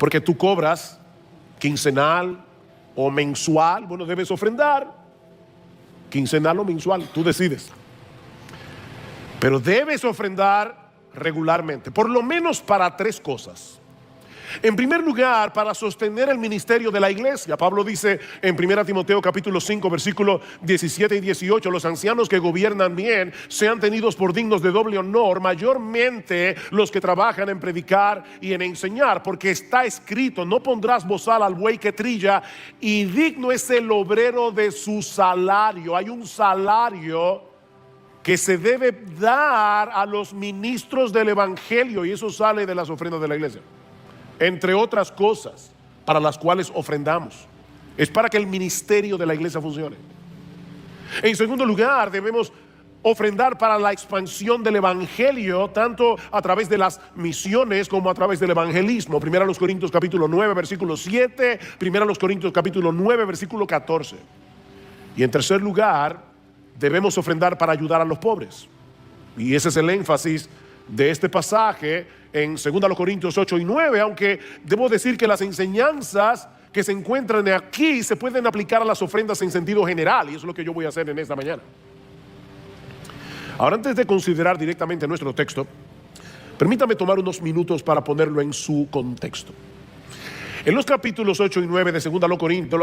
Porque tú cobras quincenal o mensual. Bueno, debes ofrendar quincenal o mensual, tú decides. Pero debes ofrendar regularmente, por lo menos para 3 cosas. En primer lugar, para sostener el ministerio de la iglesia. Pablo dice en 1 Timoteo capítulo 5 versículos 17 y 18: los ancianos que gobiernan bien sean tenidos por dignos de doble honor, mayormente los que trabajan en predicar y en enseñar, porque está escrito: no pondrás bozal al buey que trilla, y digno es el obrero de su salario. Hay un salario que se debe dar a los ministros del evangelio, y eso sale de las ofrendas de la iglesia. Entre otras cosas para las cuales ofrendamos, es para que el ministerio de la iglesia funcione. En segundo lugar, debemos ofrendar para la expansión del evangelio, tanto a través de las misiones como a través del evangelismo. 1 Corintios capítulo 9 versículo 7, 1 Corintios capítulo 9 versículo 14. Y en tercer lugar, debemos ofrendar para ayudar a los pobres. Y ese es el énfasis de este pasaje en 2 Corintios 8 y 9, aunque debo decir que las enseñanzas que se encuentran aquí se pueden aplicar a las ofrendas en sentido general, y eso es lo que yo voy a hacer en esta mañana. Ahora, antes de considerar directamente nuestro texto, permítame tomar unos minutos para ponerlo en su contexto. En los capítulos 8 y 9 de 2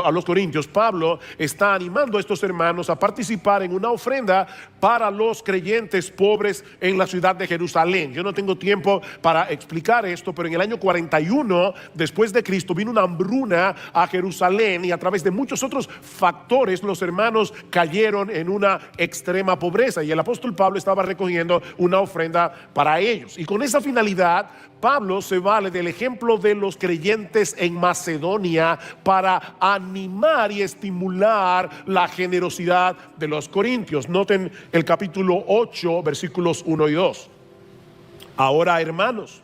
a los Corintios, Pablo está animando a estos hermanos a participar en una ofrenda para los creyentes pobres en la ciudad de Jerusalén. Yo no tengo tiempo para explicar esto, pero en el año 41 después de Cristo vino una hambruna a Jerusalén, y a través de muchos otros factores los hermanos cayeron en una extrema pobreza, y el apóstol Pablo estaba recogiendo una ofrenda para ellos. Y con esa finalidad, Pablo se vale del ejemplo de los creyentes en Macedonia para animar y estimular la generosidad de los corintios. Noten el capítulo 8 versículos 1 y 2. Ahora, hermanos,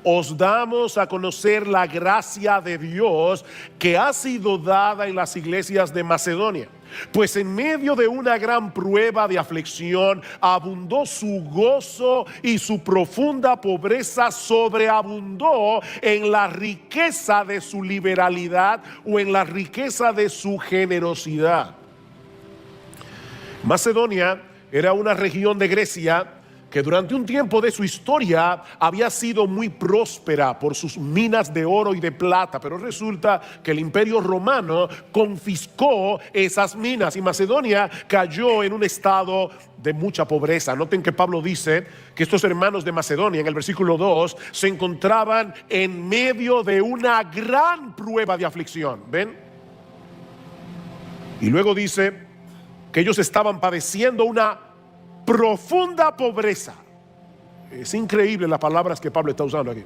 os damos a conocer la gracia de Dios que ha sido dada en las iglesias de Macedonia. Pues en medio de una gran prueba de aflicción abundó su gozo, y su profunda pobreza sobreabundó en la riqueza de su liberalidad, o en la riqueza de su generosidad. Macedonia era una región de Grecia que durante un tiempo de su historia había sido muy próspera por sus minas de oro y de plata, pero resulta que el Imperio Romano confiscó esas minas y Macedonia cayó en un estado de mucha pobreza. Noten que Pablo dice que estos hermanos de Macedonia, en el versículo 2, se encontraban en medio de una gran prueba de aflicción. ¿Ven? Y luego dice que ellos estaban padeciendo una profunda pobreza. Es increíble las palabras que Pablo está usando aquí.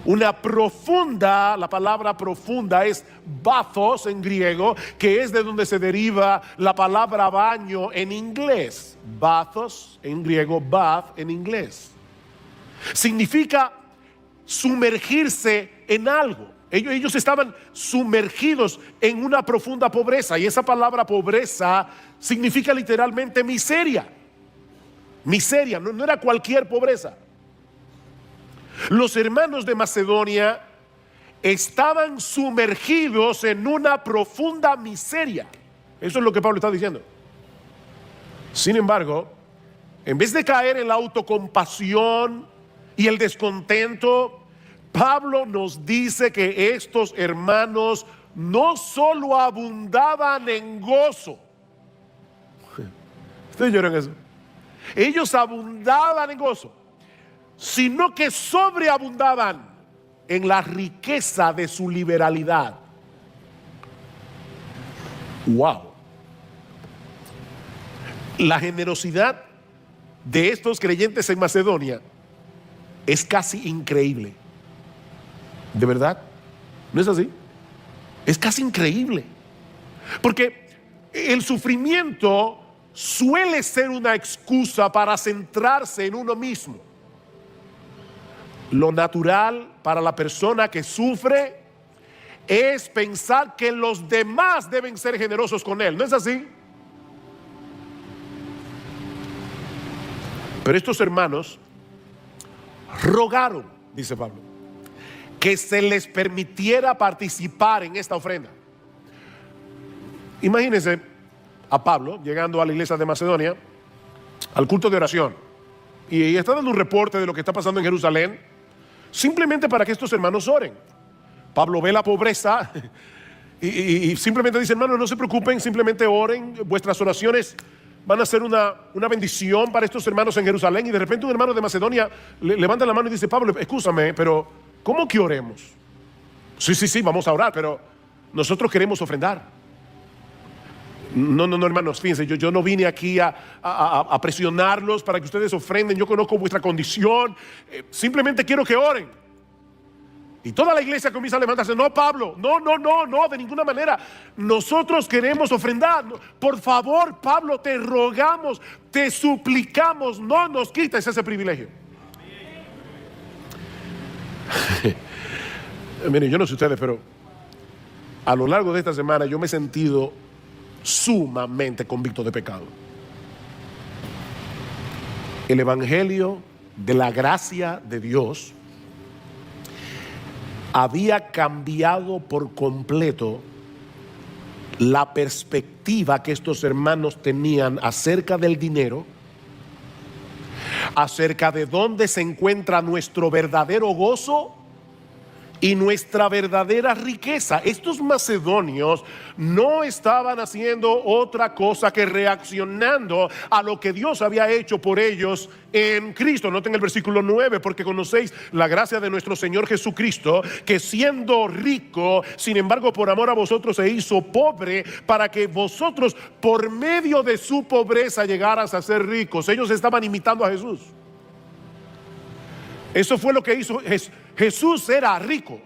Una profunda, la palabra profunda es bathos en griego, que es de donde se deriva la palabra baño en inglés. Bathos en griego, bath en inglés. Significa sumergirse en algo. Ellos estaban sumergidos en una profunda pobreza, y esa palabra pobreza significa literalmente miseria. Miseria, no era cualquier pobreza. Los hermanos de Macedonia estaban sumergidos en una profunda miseria. Eso es lo que Pablo está diciendo. Sin embargo, en vez de caer en la autocompasión y el descontento, Pablo nos dice que estos hermanos no solo abundaban en gozo. ¿Ustedes oyeron eso? Ellos abundaban en gozo, sino que sobreabundaban en la riqueza de su liberalidad. Wow. La generosidad de estos creyentes en Macedonia es casi increíble. ¿De verdad? ¿No es así? Es casi increíble. Porque el sufrimiento suele ser una excusa para centrarse en uno mismo. Lo natural para la persona que sufre es pensar que los demás deben ser generosos con él. ¿No es así? Pero estos hermanos rogaron, dice Pablo, que se les permitiera participar en esta ofrenda. Imagínense a Pablo llegando a la iglesia de Macedonia, al culto de oración, y está dando un reporte de lo que está pasando en Jerusalén, simplemente para que estos hermanos oren. Pablo ve la pobreza y simplemente dice: hermanos, no se preocupen, simplemente oren, vuestras oraciones van a ser una bendición para estos hermanos en Jerusalén. Y de repente un hermano de Macedonia levanta la mano y dice: Pablo, escúchame, pero ¿cómo que oremos? Sí, vamos a orar, pero nosotros queremos ofrendar. No, hermanos, fíjense, yo no vine aquí a presionarlos para que ustedes ofrenden. Yo conozco vuestra condición, simplemente quiero que oren. Y toda la iglesia comienza a levantarse: no, Pablo, no, de ninguna manera. Nosotros queremos ofrendar. Por favor, Pablo, te rogamos, te suplicamos, no nos quites ese privilegio. Miren, yo no sé ustedes, pero a lo largo de esta semana yo me he sentido sumamente convicto de pecado. El evangelio de la gracia de Dios había cambiado por completo la perspectiva que estos hermanos tenían acerca del dinero, acerca de dónde se encuentra nuestro verdadero gozo y nuestra verdadera riqueza. Estos macedonios no estaban haciendo otra cosa que reaccionando a lo que Dios había hecho por ellos en Cristo. Noten el versículo 9: porque conocéis la gracia de nuestro Señor Jesucristo, que siendo rico, sin embargo por amor a vosotros se hizo pobre, para que vosotros por medio de su pobreza llegaras a ser ricos. Ellos estaban imitando a Jesús. Eso fue lo que hizo Jesús. Jesús era rico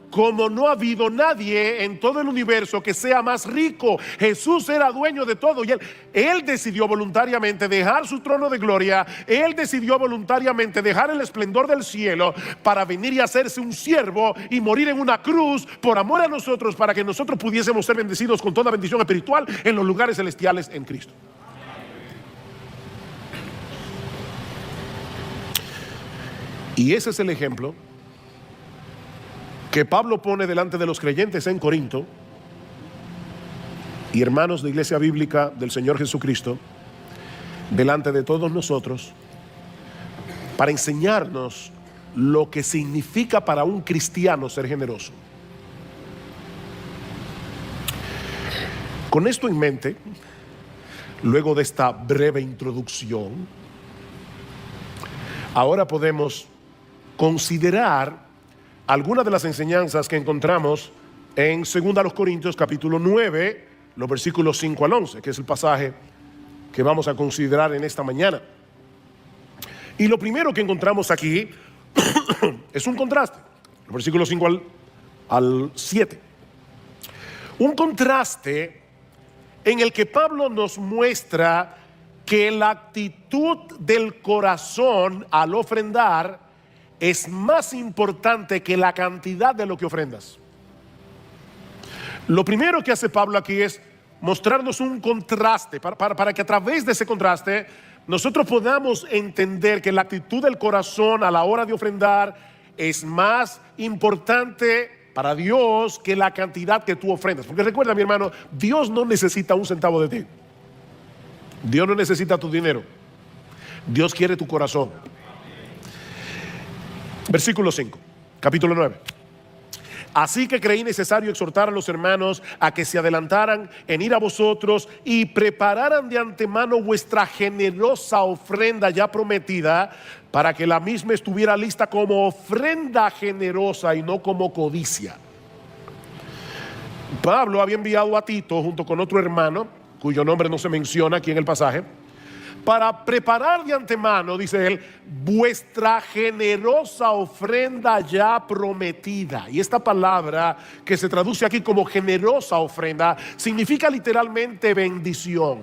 como no ha habido nadie en todo el universo que sea más rico. Jesús era dueño de todo y él decidió voluntariamente dejar su trono de gloria. Él decidió voluntariamente dejar el esplendor del cielo para venir y hacerse un siervo y morir en una cruz por amor a nosotros, para que nosotros pudiésemos ser bendecidos con toda bendición espiritual en los lugares celestiales en Cristo. Y ese es el ejemplo que Pablo pone delante de los creyentes en Corinto y hermanos de Iglesia Bíblica del Señor Jesucristo, delante de todos nosotros, para enseñarnos lo que significa para un cristiano ser generoso. Con esto en mente, luego de esta breve introducción, ahora podemos considerar algunas de las enseñanzas que encontramos en 2 Corintios capítulo 9, los versículos 5 al 11, que es el pasaje que vamos a considerar en esta mañana. Y lo primero que encontramos aquí es un contraste, los versículos 5 al 7. Un contraste en el que Pablo nos muestra que la actitud del corazón al ofrendar es más importante que la cantidad de lo que ofrendas. Lo primero que hace Pablo aquí es mostrarnos un contraste para que a través de ese contraste nosotros podamos entender que la actitud del corazón a la hora de ofrendar es más importante para Dios que la cantidad que tú ofrendas. Porque recuerda, mi hermano, Dios no necesita un centavo de ti. Dios no necesita tu dinero. Dios quiere tu corazón. Versículo 5, capítulo 9. Así que creí necesario exhortar a los hermanos a que se adelantaran en ir a vosotros y prepararan de antemano vuestra generosa ofrenda ya prometida, para que la misma estuviera lista como ofrenda generosa y no como codicia. Pablo había enviado a Tito junto con otro hermano, cuyo nombre no se menciona aquí en el pasaje, para preparar de antemano, dice él, vuestra generosa ofrenda ya prometida. Y esta palabra que se traduce aquí como generosa ofrenda significa literalmente bendición.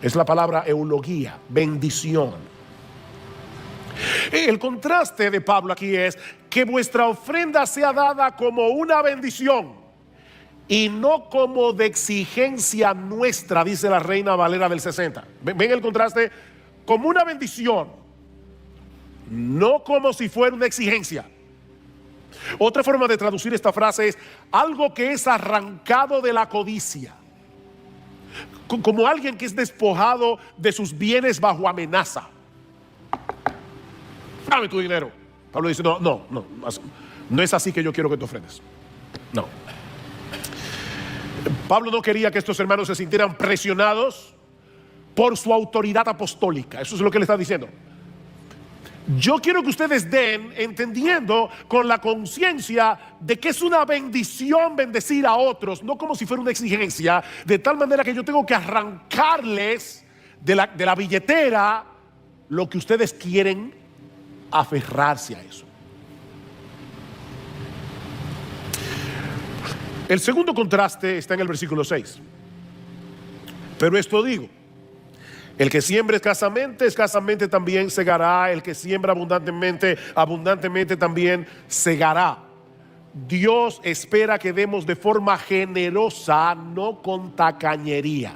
Es la palabra eulogía, bendición. El contraste de Pablo aquí es que vuestra ofrenda sea dada como una bendición y no como de exigencia nuestra, dice la Reina Valera del 60. ¿Ven el contraste? Como una bendición, no como si fuera una exigencia. Otra forma de traducir esta frase es algo que es arrancado de la codicia, como alguien que es despojado de sus bienes bajo amenaza. Dame tu dinero. Pablo dice, no es así que yo quiero que te ofrendes. No. Pablo no quería que estos hermanos se sintieran presionados por su autoridad apostólica. Eso es lo que le está diciendo. Yo quiero que ustedes den entendiendo con la conciencia de que es una bendición bendecir a otros, no como si fuera una exigencia, de tal manera que yo tengo que arrancarles de la billetera lo que ustedes quieren aferrarse a eso. El segundo contraste está en el versículo 6. Pero esto digo: el que siembra escasamente también segará. El que siembra abundantemente, abundantemente también segará. Dios espera que demos de forma generosa, no con tacañería.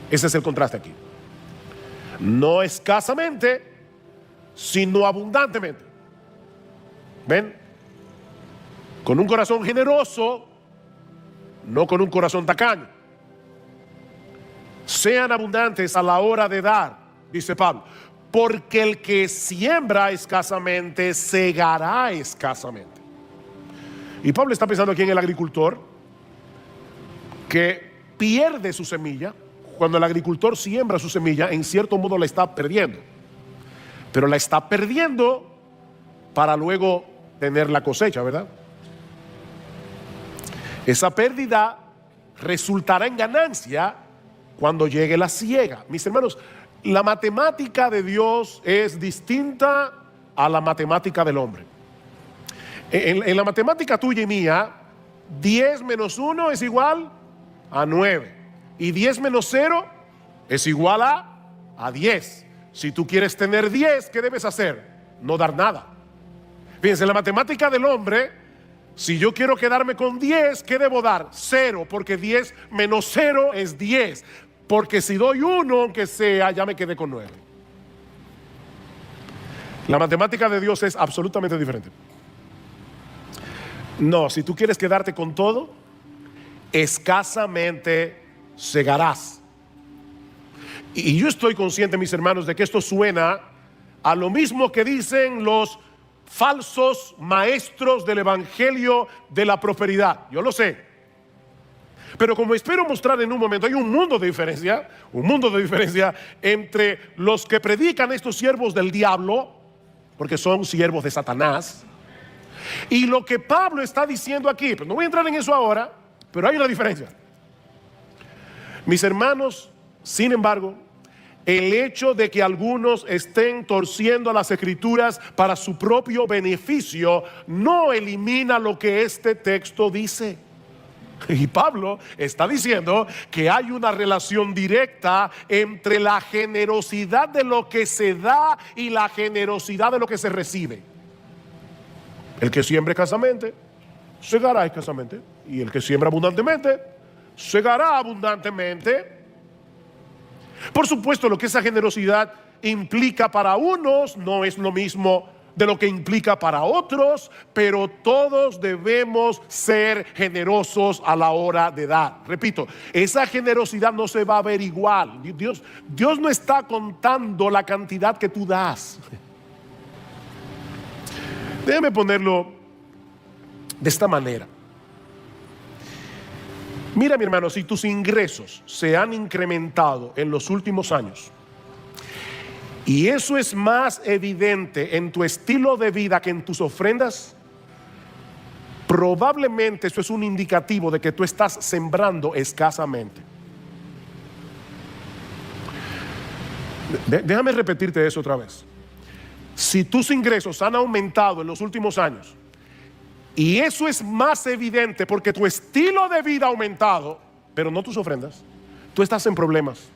Ese es el contraste aquí. No escasamente, sino abundantemente. ¿Ven? Con un corazón generoso, no con un corazón tacaño. Sean abundantes a la hora de dar, dice Pablo, porque el que siembra escasamente segará escasamente. Y Pablo está pensando aquí en el agricultor que pierde su semilla. Cuando el agricultor siembra su semilla, en cierto modo la está perdiendo, pero la está perdiendo para luego tener la cosecha, ¿verdad? Esa pérdida resultará en ganancia cuando llegue la siega. Mis hermanos, la matemática de Dios es distinta a la matemática del hombre. En la matemática tuya y mía, 10 menos 1 es igual a 9. Y 10 menos 0 es igual a 10. Si tú quieres tener 10, ¿qué debes hacer? No dar nada. Fíjense, en la matemática del hombre, si yo quiero quedarme con 10, ¿qué debo dar? 0, porque 10 menos 0 es 10. Porque si doy 1, aunque sea, ya me quedé con 9. La matemática de Dios es absolutamente diferente. No, si tú quieres quedarte con todo, escasamente segarás. Y yo estoy consciente, mis hermanos, de que esto suena a lo mismo que dicen los falsos maestros del evangelio de la prosperidad. Yo lo sé. Pero como espero mostrar en un momento, hay un mundo de diferencia entre los que predican estos siervos del diablo, porque son siervos de Satanás, y lo que Pablo está diciendo aquí. Pues no voy a entrar en eso ahora, pero hay una diferencia. Mis hermanos, sin embargo, el hecho de que algunos estén torciendo las escrituras para su propio beneficio no elimina lo que este texto dice. Y Pablo está diciendo que hay una relación directa entre la generosidad de lo que se da y la generosidad de lo que se recibe. El que siembra escasamente, segará escasamente. Y el que siembra abundantemente, segará abundantemente. Por supuesto, lo que esa generosidad implica para unos no es lo mismo de lo que implica para otros, pero todos debemos ser generosos a la hora de dar. Repito, esa generosidad no se va a ver igual. Dios no está contando la cantidad que tú das. Déjame ponerlo de esta manera. Mira, mi hermano, si tus ingresos se han incrementado en los últimos años, y eso es más evidente en tu estilo de vida que en tus ofrendas, probablemente eso es un indicativo de que tú estás sembrando escasamente. Déjame repetirte eso otra vez. Si tus ingresos han aumentado en los últimos años, y eso es más evidente porque tu estilo de vida ha aumentado, pero no tus ofrendas, tú estás en problemas.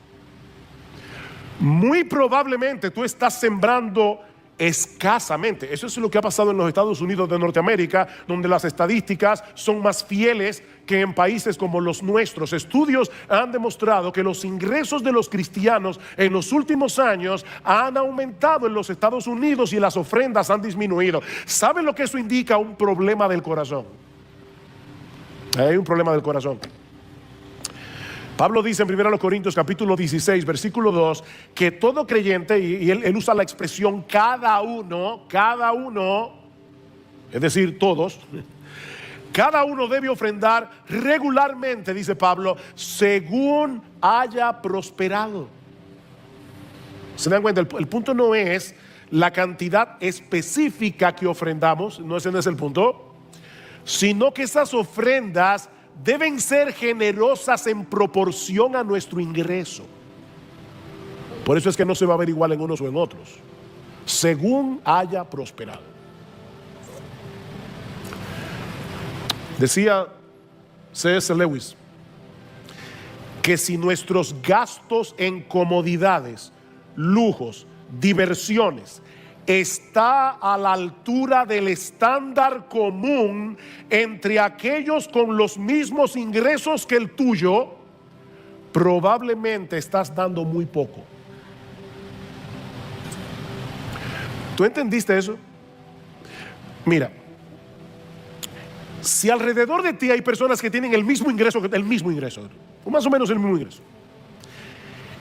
Muy probablemente tú estás sembrando escasamente. Eso es lo que ha pasado en los Estados Unidos de Norteamérica, donde las estadísticas son más fieles que en países como los nuestros. Estudios han demostrado que los ingresos de los cristianos en los últimos años han aumentado en los Estados Unidos y las ofrendas han disminuido. ¿Saben lo que eso indica? Un problema del corazón. Hay un problema del corazón. Pablo dice en 1 Corintios capítulo 16 versículo 2 que todo creyente, y él usa la expresión cada uno, es decir, todos, cada uno debe ofrendar regularmente, dice Pablo, según haya prosperado. ¿Se dan cuenta? El punto no es la cantidad específica que ofrendamos, no ese no es el punto, sino que esas ofrendas deben ser generosas en proporción a nuestro ingreso. Por eso es que no se va a ver igual en unos o en otros, según haya prosperado. Decía C.S. Lewis que si nuestros gastos en comodidades, lujos, diversiones está a la altura del estándar común entre aquellos con los mismos ingresos que el tuyo, probablemente estás dando muy poco. ¿Tú entendiste eso? Mira, si alrededor de ti hay personas que tienen el mismo ingreso, o más o menos el mismo ingreso,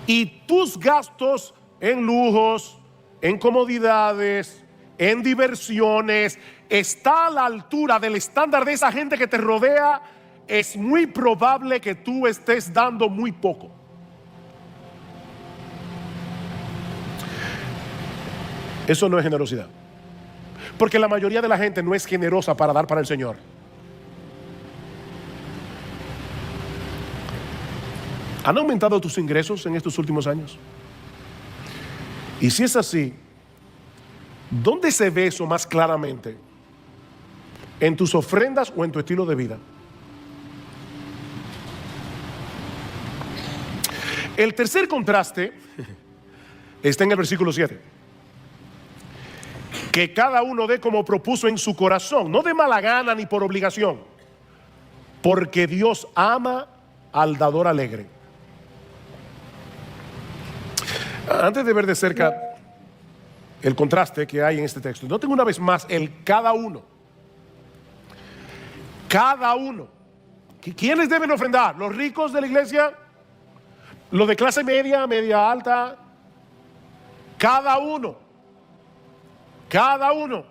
y tus gastos en lujos, en comodidades, en diversiones, está a la altura del estándar de esa gente que te rodea, es muy probable que tú estés dando muy poco. Eso no es generosidad, porque la mayoría de la gente no es generosa para dar para el Señor. ¿Han aumentado tus ingresos en estos últimos años? Y si es así, ¿dónde se ve eso más claramente? ¿En tus ofrendas o en tu estilo de vida? El tercer contraste está en el versículo 7. Que cada uno dé como propuso en su corazón, no de mala gana ni por obligación, porque Dios ama al dador alegre. Antes de ver de cerca el contraste que hay en este texto, noten una vez más el cada uno. Cada uno. ¿Quiénes deben ofrendar? ¿Los ricos de la iglesia? ¿Los de clase media, media alta? Cada uno. Cada uno.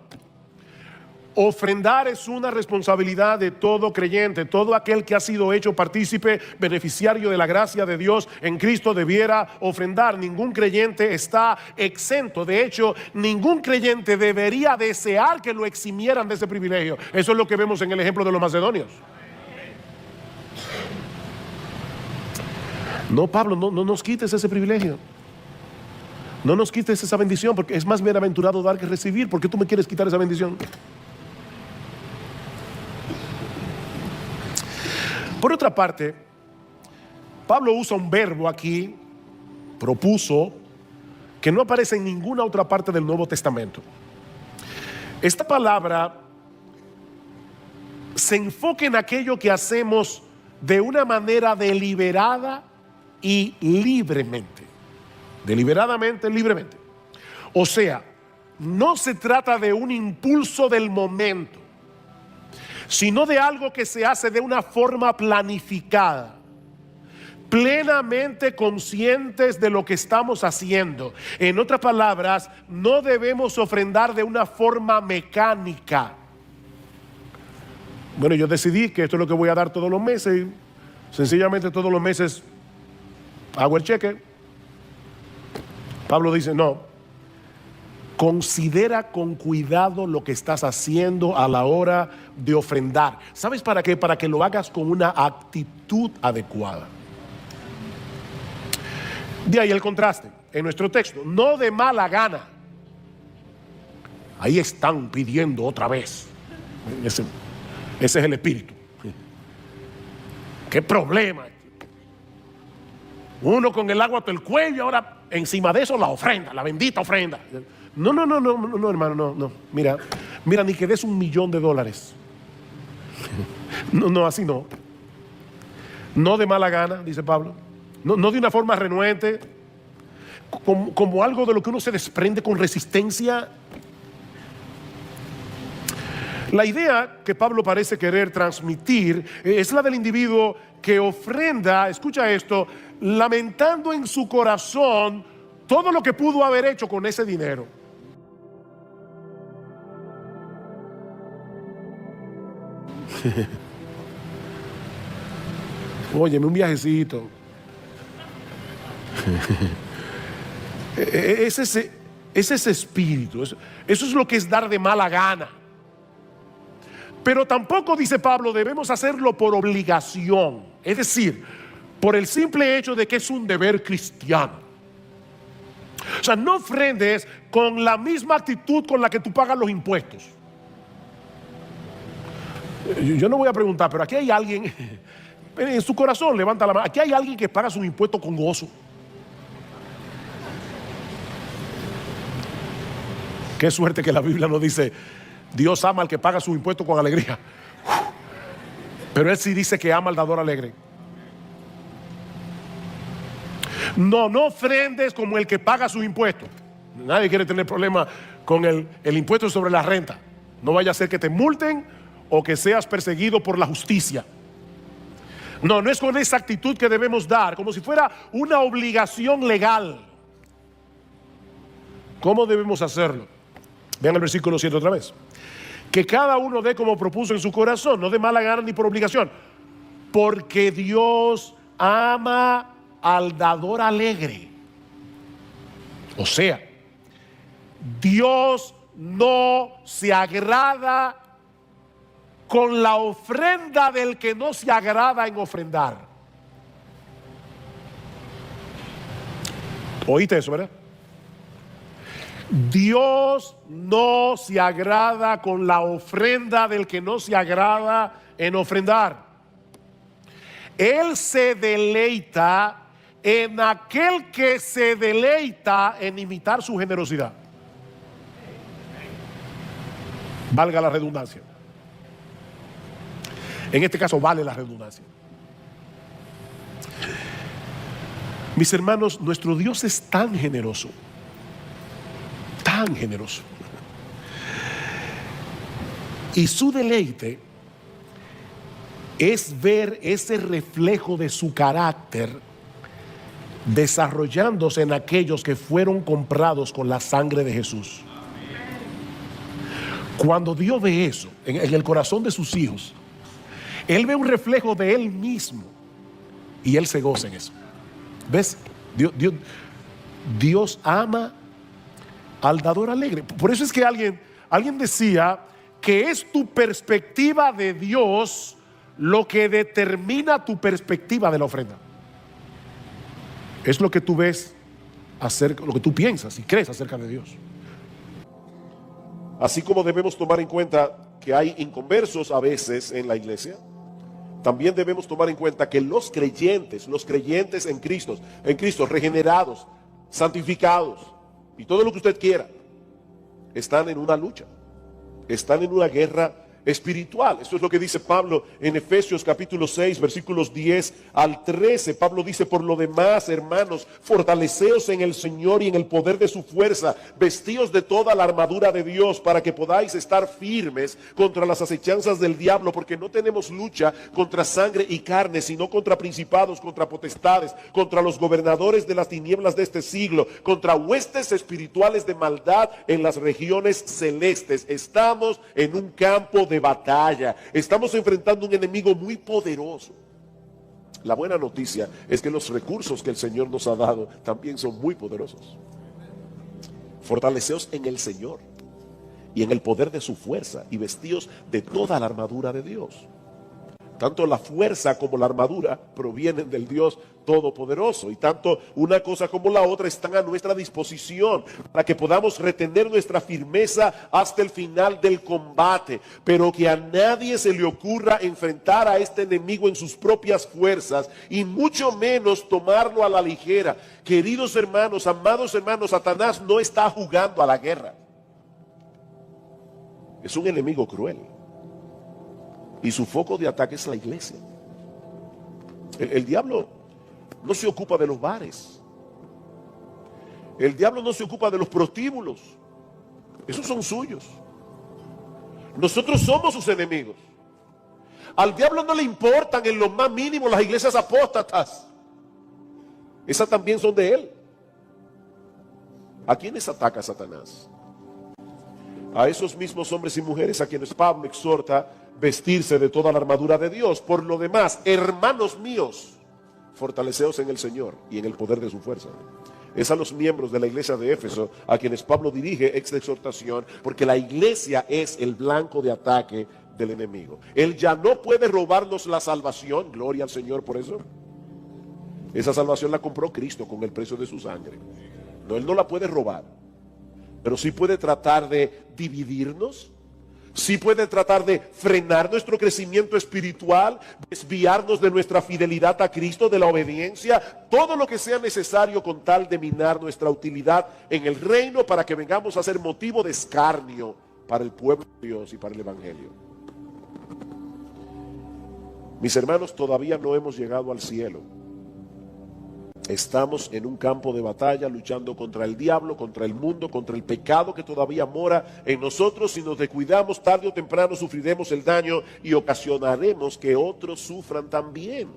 Ofrendar es una responsabilidad de todo creyente. Todo aquel que ha sido hecho partícipe, beneficiario de la gracia de Dios en Cristo debiera ofrendar. Ningún creyente está exento. De hecho, ningún creyente debería desear que lo eximieran de ese privilegio. Eso es lo que vemos en el ejemplo de los macedonios. No, Pablo, no nos quites ese privilegio. No nos quites esa bendición, porque es más bienaventurado dar que recibir. ¿Por qué tú me quieres quitar esa bendición? Por otra parte, Pablo usa un verbo aquí, propuso, que no aparece en ninguna otra parte del Nuevo Testamento. Esta palabra se enfoca en aquello que hacemos de una manera deliberada y libremente. Deliberadamente, libremente. O sea, no se trata de un impulso del momento, sino de algo que se hace de una forma planificada, plenamente conscientes de lo que estamos haciendo. En otras palabras, no debemos ofrendar de una forma mecánica. Bueno, yo decidí que esto es lo que voy a dar todos los meses, y sencillamente todos los meses hago el cheque. Pablo dice, no. Considera con cuidado lo que estás haciendo a la hora de ofrendar. ¿Sabes para qué? Para que lo hagas con una actitud adecuada. De ahí el contraste en nuestro texto. No de mala gana. Ahí están pidiendo otra vez. Ese es el espíritu. ¿Qué problema? Uno con el agua hasta el cuello, ahora encima de eso la ofrenda, la bendita ofrenda. No, hermano, no. Mira, ni que des $1.000.000. No, así no. No de mala gana, dice Pablo. No de una forma renuente, como algo de lo que uno se desprende con resistencia. La idea que Pablo parece querer transmitir es la del individuo que ofrenda, escucha esto, lamentando en su corazón todo lo que pudo haber hecho con ese dinero. Óyeme, un viajecito. Es ese espíritu. Eso es lo que es dar de mala gana. Pero tampoco, dice Pablo, debemos hacerlo por obligación. Es decir, por el simple hecho de que es un deber cristiano. O sea, no ofrendes con la misma actitud con la que tú pagas los impuestos. Yo no voy a preguntar, pero aquí hay alguien, en su corazón levanta la mano, aquí hay alguien que paga sus impuestos con gozo. Qué suerte que la Biblia nos dice, Dios ama al que paga sus impuestos con alegría. Pero Él sí dice que ama al dador alegre. No ofrendes como el que paga sus impuestos. Nadie quiere tener problema con el impuesto sobre la renta. No vaya a ser que te multen o que seas perseguido por la justicia. No es con esa actitud que debemos dar, como si fuera una obligación legal. ¿Cómo debemos hacerlo? Vean el versículo 7 otra vez. Que cada uno dé como propuso en su corazón, no de mala gana ni por obligación, porque Dios ama al dador alegre. O sea, Dios no se agrada con la ofrenda del que no se agrada en ofrendar. ¿Oíste eso, verdad? Dios no se agrada con la ofrenda del que no se agrada en ofrendar. Él se deleita en aquel que se deleita en imitar su generosidad. Valga la redundancia. En este caso vale la redundancia. Mis hermanos, nuestro Dios es tan generoso. Tan generoso. Y su deleite es ver ese reflejo de su carácter desarrollándose en aquellos que fueron comprados con la sangre de Jesús. Cuando Dios ve eso en el corazón de sus hijos, Él ve un reflejo de Él mismo y Él se goza en eso. ¿Ves? Dios ama al dador alegre. Por eso es que alguien decía que es tu perspectiva de Dios lo que determina tu perspectiva de la ofrenda. Es lo que tú ves acerca, lo que tú piensas y crees acerca de Dios. Así como debemos tomar en cuenta que hay inconversos a veces en la iglesia, también debemos tomar en cuenta que los creyentes en Cristo, regenerados, santificados y todo lo que usted quiera, están en una lucha, están en una guerra espiritual. Esto es lo que dice Pablo en Efesios capítulo 6 versículos 10 al 13. Pablo dice: por lo demás, hermanos, fortaleceos en el Señor y en el poder de su fuerza, vestíos de toda la armadura de Dios, para que podáis estar firmes contra las acechanzas del diablo, porque no tenemos lucha contra sangre y carne, sino contra principados, contra potestades, contra los gobernadores de las tinieblas de este siglo, contra huestes espirituales de maldad en las regiones celestes. Estamos en un campo de batalla, estamos enfrentando un enemigo muy poderoso. La buena noticia es que los recursos que el Señor nos ha dado también son muy poderosos. Fortaleceos en el Señor y en el poder de su fuerza, y vestíos de toda la armadura de Dios. Tanto la fuerza como la armadura provienen del Dios Todopoderoso. Y tanto una cosa como la otra están a nuestra disposición para que podamos retener nuestra firmeza hasta el final del combate. Pero que a nadie se le ocurra enfrentar a este enemigo en sus propias fuerzas y mucho menos tomarlo a la ligera. Queridos hermanos, amados hermanos, Satanás no está jugando a la guerra. Es un enemigo cruel. Y su foco de ataque es la iglesia. El diablo no se ocupa de los bares. El diablo no se ocupa de los prostíbulos. Esos son suyos. Nosotros somos sus enemigos. Al diablo no le importan en lo más mínimo las iglesias apóstatas. Esas también son de él. ¿A quiénes ataca Satanás? A esos mismos hombres y mujeres a quienes Pablo exhorta vestirse de toda la armadura de Dios. Por lo demás, hermanos míos, fortaleceos en el Señor y en el poder de su fuerza. Es a los miembros de la iglesia de Éfeso a quienes Pablo dirige esta exhortación, porque la iglesia es el blanco de ataque del enemigo. Él ya no puede robarnos la salvación, gloria al Señor por eso. Esa salvación la compró Cristo con el precio de su sangre. No, Él no la puede robar, pero sí puede tratar de dividirnos. Sí puede tratar de frenar nuestro crecimiento espiritual, desviarnos de nuestra fidelidad a Cristo, de la obediencia, todo lo que sea necesario con tal de minar nuestra utilidad en el reino para que vengamos a ser motivo de escarnio para el pueblo de Dios y para el Evangelio. Mis hermanos, todavía no hemos llegado al cielo. Estamos en un campo de batalla luchando contra el diablo, contra el mundo, contra el pecado que todavía mora en nosotros. Si nos descuidamos, tarde o temprano sufriremos el daño y ocasionaremos que otros sufran también.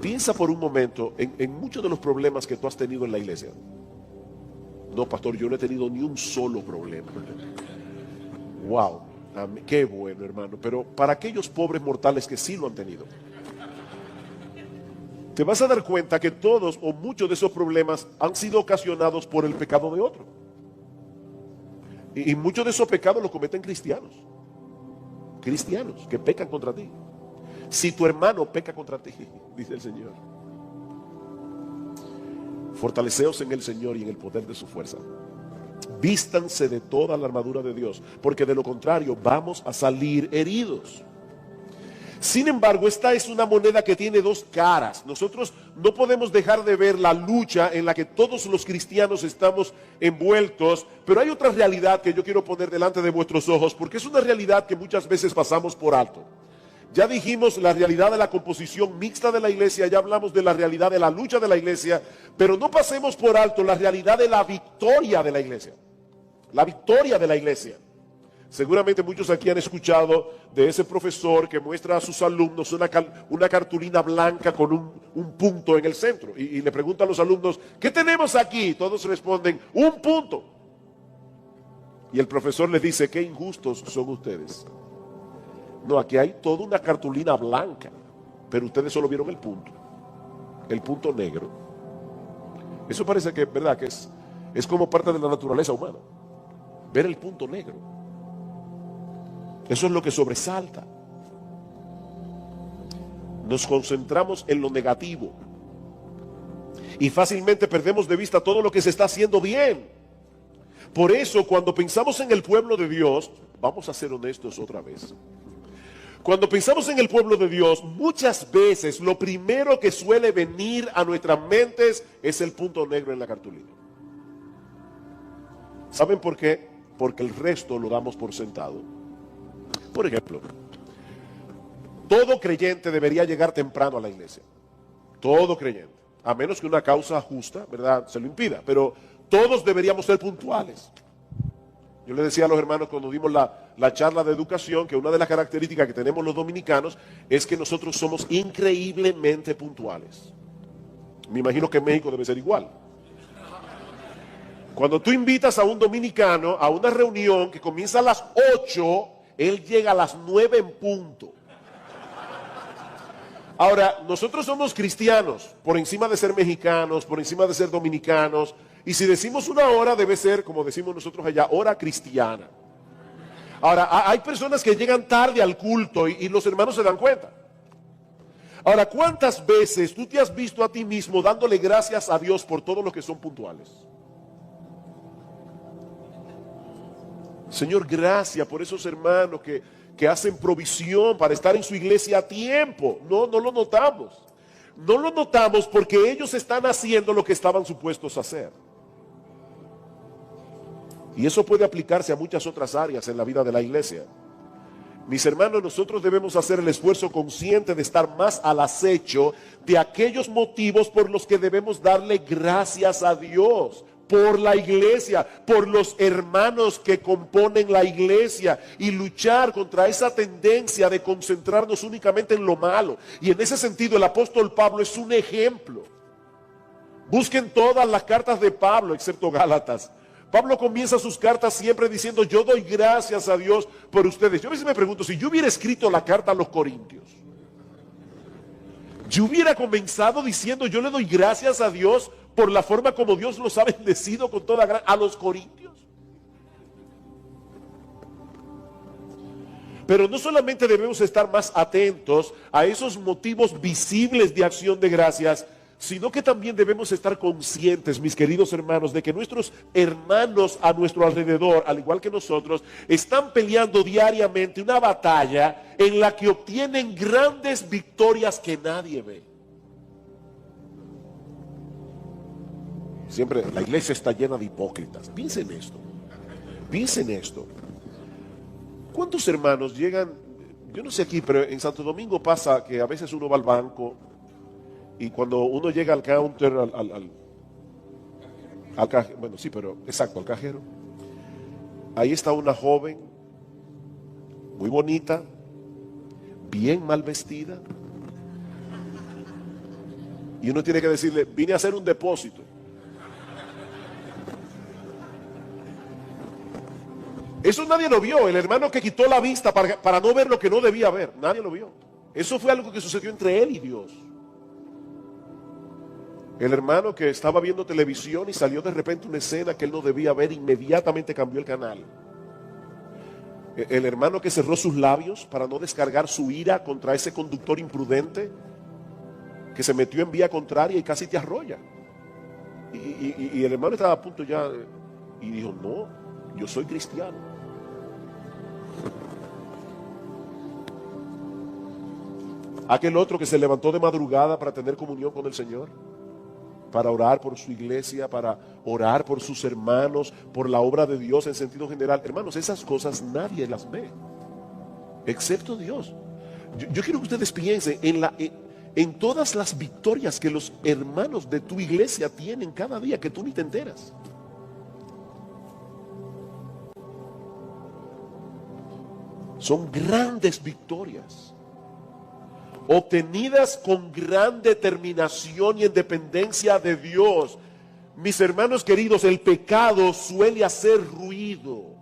Piensa por un momento en muchos de los problemas que tú has tenido en la iglesia. No, pastor, yo no he tenido ni un solo problema. Wow, qué bueno, hermano. Pero para aquellos pobres mortales que sí lo han tenido, te vas a dar cuenta que todos o muchos de esos problemas han sido ocasionados por el pecado de otro. Y muchos de esos pecados los cometen cristianos. Cristianos que pecan contra ti. Si tu hermano peca contra ti, dice el Señor, fortaleceos en el Señor y en el poder de su fuerza. Vístanse de toda la armadura de Dios, porque de lo contrario vamos a salir heridos. Sin embargo, esta es una moneda que tiene dos caras. Nosotros no podemos dejar de ver la lucha en la que todos los cristianos estamos envueltos, pero hay otra realidad que yo quiero poner delante de vuestros ojos, porque es una realidad que muchas veces pasamos por alto. Ya dijimos la realidad de la composición mixta de la iglesia, ya hablamos de la realidad de la lucha de la iglesia, pero no pasemos por alto la realidad de la victoria de la iglesia. La victoria de la iglesia. Seguramente muchos aquí han escuchado de ese profesor que muestra a sus alumnos una cartulina blanca con un punto en el centro. Y le pregunta a los alumnos, ¿qué tenemos aquí? Todos responden, un punto. Y el profesor les dice, qué injustos son ustedes. No, aquí hay toda una cartulina blanca, pero ustedes solo vieron el punto negro. Eso parece que, ¿verdad? Que es como parte de la naturaleza humana, ver el punto negro. Eso es lo que sobresalta. Nos concentramos en lo negativo y fácilmente perdemos de vista todo lo que se está haciendo bien. Por eso, cuando pensamos en el pueblo de Dios, vamos a ser honestos otra vez. Cuando pensamos en el pueblo de Dios, muchas veces lo primero que suele venir a nuestras mentes es el punto negro en la cartulina. ¿Saben por qué? Porque el resto lo damos por sentado. Por ejemplo, todo creyente debería llegar temprano a la iglesia. Todo creyente. A menos que una causa justa, ¿verdad?, se lo impida. Pero todos deberíamos ser puntuales. Yo le decía a los hermanos cuando dimos la charla de educación que una de las características que tenemos los dominicanos es que nosotros somos increíblemente puntuales. Me imagino que en México debe ser igual. Cuando tú invitas a un dominicano a una reunión que comienza a las 8, él llega a las 9 en punto. Ahora, nosotros somos cristianos, por encima de ser mexicanos, por encima de ser dominicanos, y si decimos una hora debe ser, como decimos nosotros allá, hora cristiana. Ahora, hay personas que llegan tarde al culto y los hermanos se dan cuenta. Ahora, ¿cuántas veces tú te has visto a ti mismo dándole gracias a Dios por todo lo que son puntuales? Señor, gracias por esos hermanos que hacen provisión para estar en su iglesia a tiempo. No lo notamos. No lo notamos porque ellos están haciendo lo que estaban supuestos a hacer. Y eso puede aplicarse a muchas otras áreas en la vida de la iglesia. Mis hermanos, nosotros debemos hacer el esfuerzo consciente de estar más al acecho de aquellos motivos por los que debemos darle gracias a Dios. Por la iglesia, por los hermanos que componen la iglesia, y luchar contra esa tendencia de concentrarnos únicamente en lo malo. Y en ese sentido el apóstol Pablo es un ejemplo. Busquen todas las cartas de Pablo, excepto Gálatas. Pablo comienza sus cartas siempre diciendo: yo doy gracias a Dios por ustedes. Yo a veces me pregunto, si yo hubiera escrito la carta a los Corintios, yo hubiera comenzado diciendo: yo le doy gracias a Dios por la forma como Dios los ha bendecido con toda gracia, a los Corintios. Pero no solamente debemos estar más atentos a esos motivos visibles de acción de gracias, sino que también debemos estar conscientes, mis queridos hermanos, de que nuestros hermanos a nuestro alrededor, al igual que nosotros, están peleando diariamente una batalla en la que obtienen grandes victorias que nadie ve. Siempre la iglesia está llena de hipócritas. Piensen esto. Piensen esto. ¿Cuántos hermanos llegan? Yo no sé aquí, pero en Santo Domingo pasa que a veces uno va al banco y cuando uno llega al counter, al cajero, bueno, sí, pero exacto, al cajero, ahí está una joven, muy bonita, bien mal vestida, y uno tiene que decirle: vine a hacer un depósito. Eso nadie lo vio. El hermano que quitó la vista para no ver lo que no debía ver, nadie lo vio. Eso fue algo que sucedió entre él y Dios. El hermano que estaba viendo televisión y salió de repente una escena que él no debía ver, inmediatamente cambió el canal. El hermano que cerró sus labios para no descargar su ira contra ese conductor imprudente que se metió en vía contraria y casi te arrolla. Y el hermano estaba a punto ya y dijo: no, yo soy cristiano. Aquel otro que se levantó de madrugada para tener comunión con el Señor, para orar por su iglesia, para orar por sus hermanos, por la obra de Dios en sentido general. Hermanos, esas cosas nadie las ve, excepto Dios. Yo quiero que ustedes piensen en todas las victorias que los hermanos de tu iglesia tienen cada día, que tú ni te enteras. Son grandes victorias, obtenidas con gran determinación y en dependencia de Dios. Mis hermanos queridos, el pecado suele hacer ruido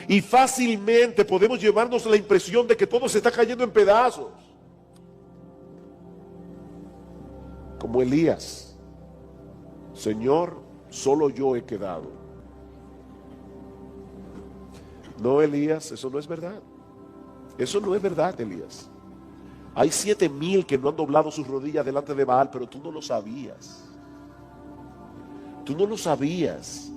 y fácilmente podemos llevarnos la impresión de que todo se está cayendo en pedazos, como Elías: Señor, solo yo he quedado. No, Elías, eso no es verdad. Eso no es verdad, Elías. Hay 7,000 que no han doblado sus rodillas delante de Baal, pero tú no lo sabías. Tú no lo sabías.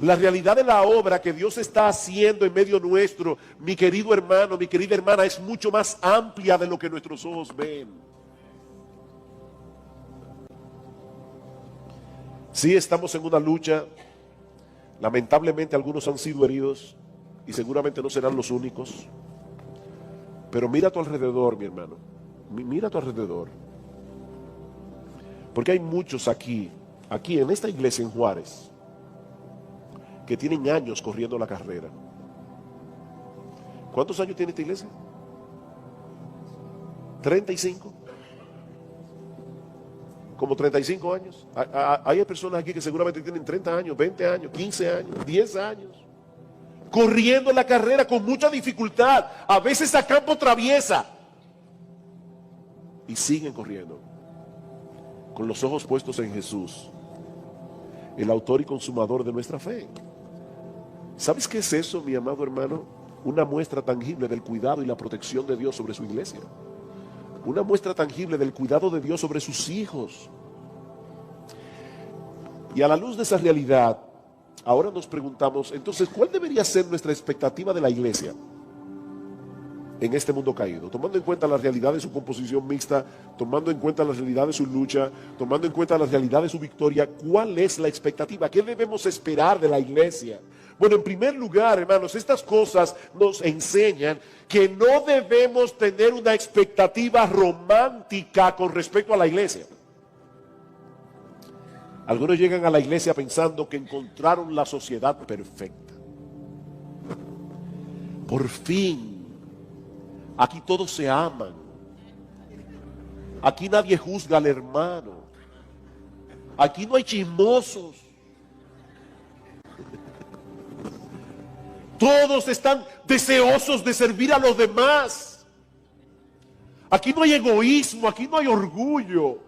La realidad de la obra que Dios está haciendo en medio nuestro, mi querido hermano, mi querida hermana, es mucho más amplia de lo que nuestros ojos ven. Sí, estamos en una lucha. Lamentablemente algunos han sido heridos y seguramente no serán los únicos. Pero mira a tu alrededor, mi hermano. Mira a tu alrededor. Porque hay muchos aquí en esta iglesia en Juárez, que tienen años corriendo la carrera. ¿Cuántos años tiene esta iglesia? 35. Como 35 años. Hay personas aquí que seguramente tienen 30 años, 20 años, 15 años, 10 años. Corriendo la carrera con mucha dificultad, a veces a campo traviesa. Y siguen corriendo, con los ojos puestos en Jesús, el autor y consumador de nuestra fe. ¿Sabes qué es eso, mi amado hermano? Una muestra tangible del cuidado y la protección de Dios sobre su iglesia. Una muestra tangible del cuidado de Dios sobre sus hijos. Y a la luz de esa realidad, ahora nos preguntamos, entonces, ¿cuál debería ser nuestra expectativa de la iglesia en este mundo caído? Tomando en cuenta la realidad de su composición mixta, tomando en cuenta la realidad de su lucha, tomando en cuenta la realidad de su victoria, ¿cuál es la expectativa? ¿Qué debemos esperar de la iglesia? Bueno, en primer lugar, hermanos, estas cosas nos enseñan que no debemos tener una expectativa romántica con respecto a la iglesia. Algunos llegan a la iglesia pensando que encontraron la sociedad perfecta. Por fin, aquí todos se aman. Aquí nadie juzga al hermano. Aquí no hay chismosos. Todos están deseosos de servir a los demás. Aquí no hay egoísmo, aquí no hay orgullo.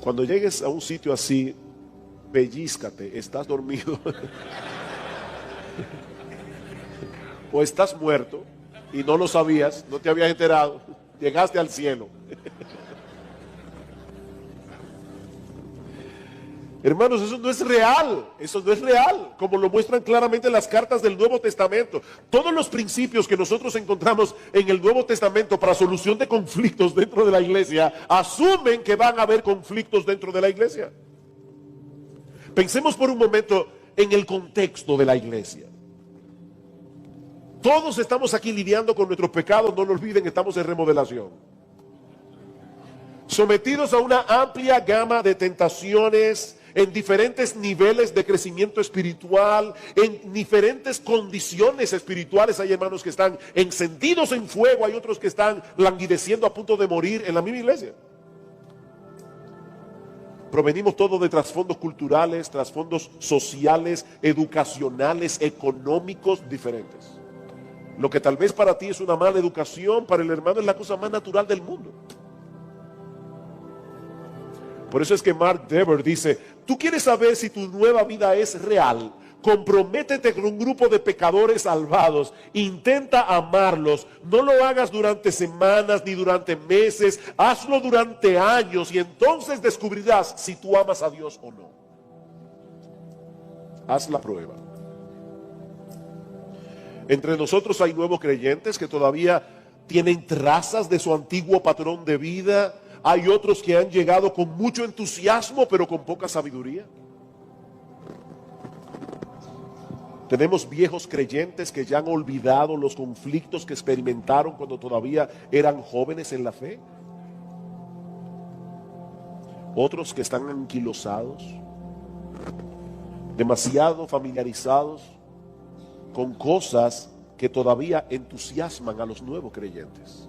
Cuando llegues a un sitio así, pellízcate, estás dormido o estás muerto y no lo sabías, no te habías enterado, llegaste al cielo. Hermanos, eso no es real, como lo muestran claramente las cartas del Nuevo Testamento. Todos los principios que nosotros encontramos en el Nuevo Testamento para solución de conflictos dentro de la iglesia, asumen que van a haber conflictos dentro de la iglesia. Pensemos por un momento en el contexto de la iglesia. Todos estamos aquí lidiando con nuestros pecados, no lo olviden, estamos en remodelación. Sometidos a una amplia gama de tentaciones, en diferentes niveles de crecimiento espiritual, en diferentes condiciones espirituales. Hay hermanos que están encendidos en fuego, hay otros que están languideciendo a punto de morir en la misma iglesia. Provenimos todos de trasfondos culturales, trasfondos sociales, educacionales, económicos diferentes. Lo que tal vez para ti es una mala educación, para el hermano es la cosa más natural del mundo. Por eso es que Mark Dever dice, tú quieres saber si tu nueva vida es real, comprométete con un grupo de pecadores salvados, intenta amarlos, no lo hagas durante semanas ni durante meses, hazlo durante años y entonces descubrirás si tú amas a Dios o no. Haz la prueba. Entre nosotros hay nuevos creyentes que todavía tienen trazas de su antiguo patrón de vida. Hay otros que han llegado con mucho entusiasmo, pero con poca sabiduría. Tenemos viejos creyentes que ya han olvidado los conflictos que experimentaron cuando todavía eran jóvenes en la fe. Otros que están anquilosados, demasiado familiarizados con cosas que todavía entusiasman a los nuevos creyentes.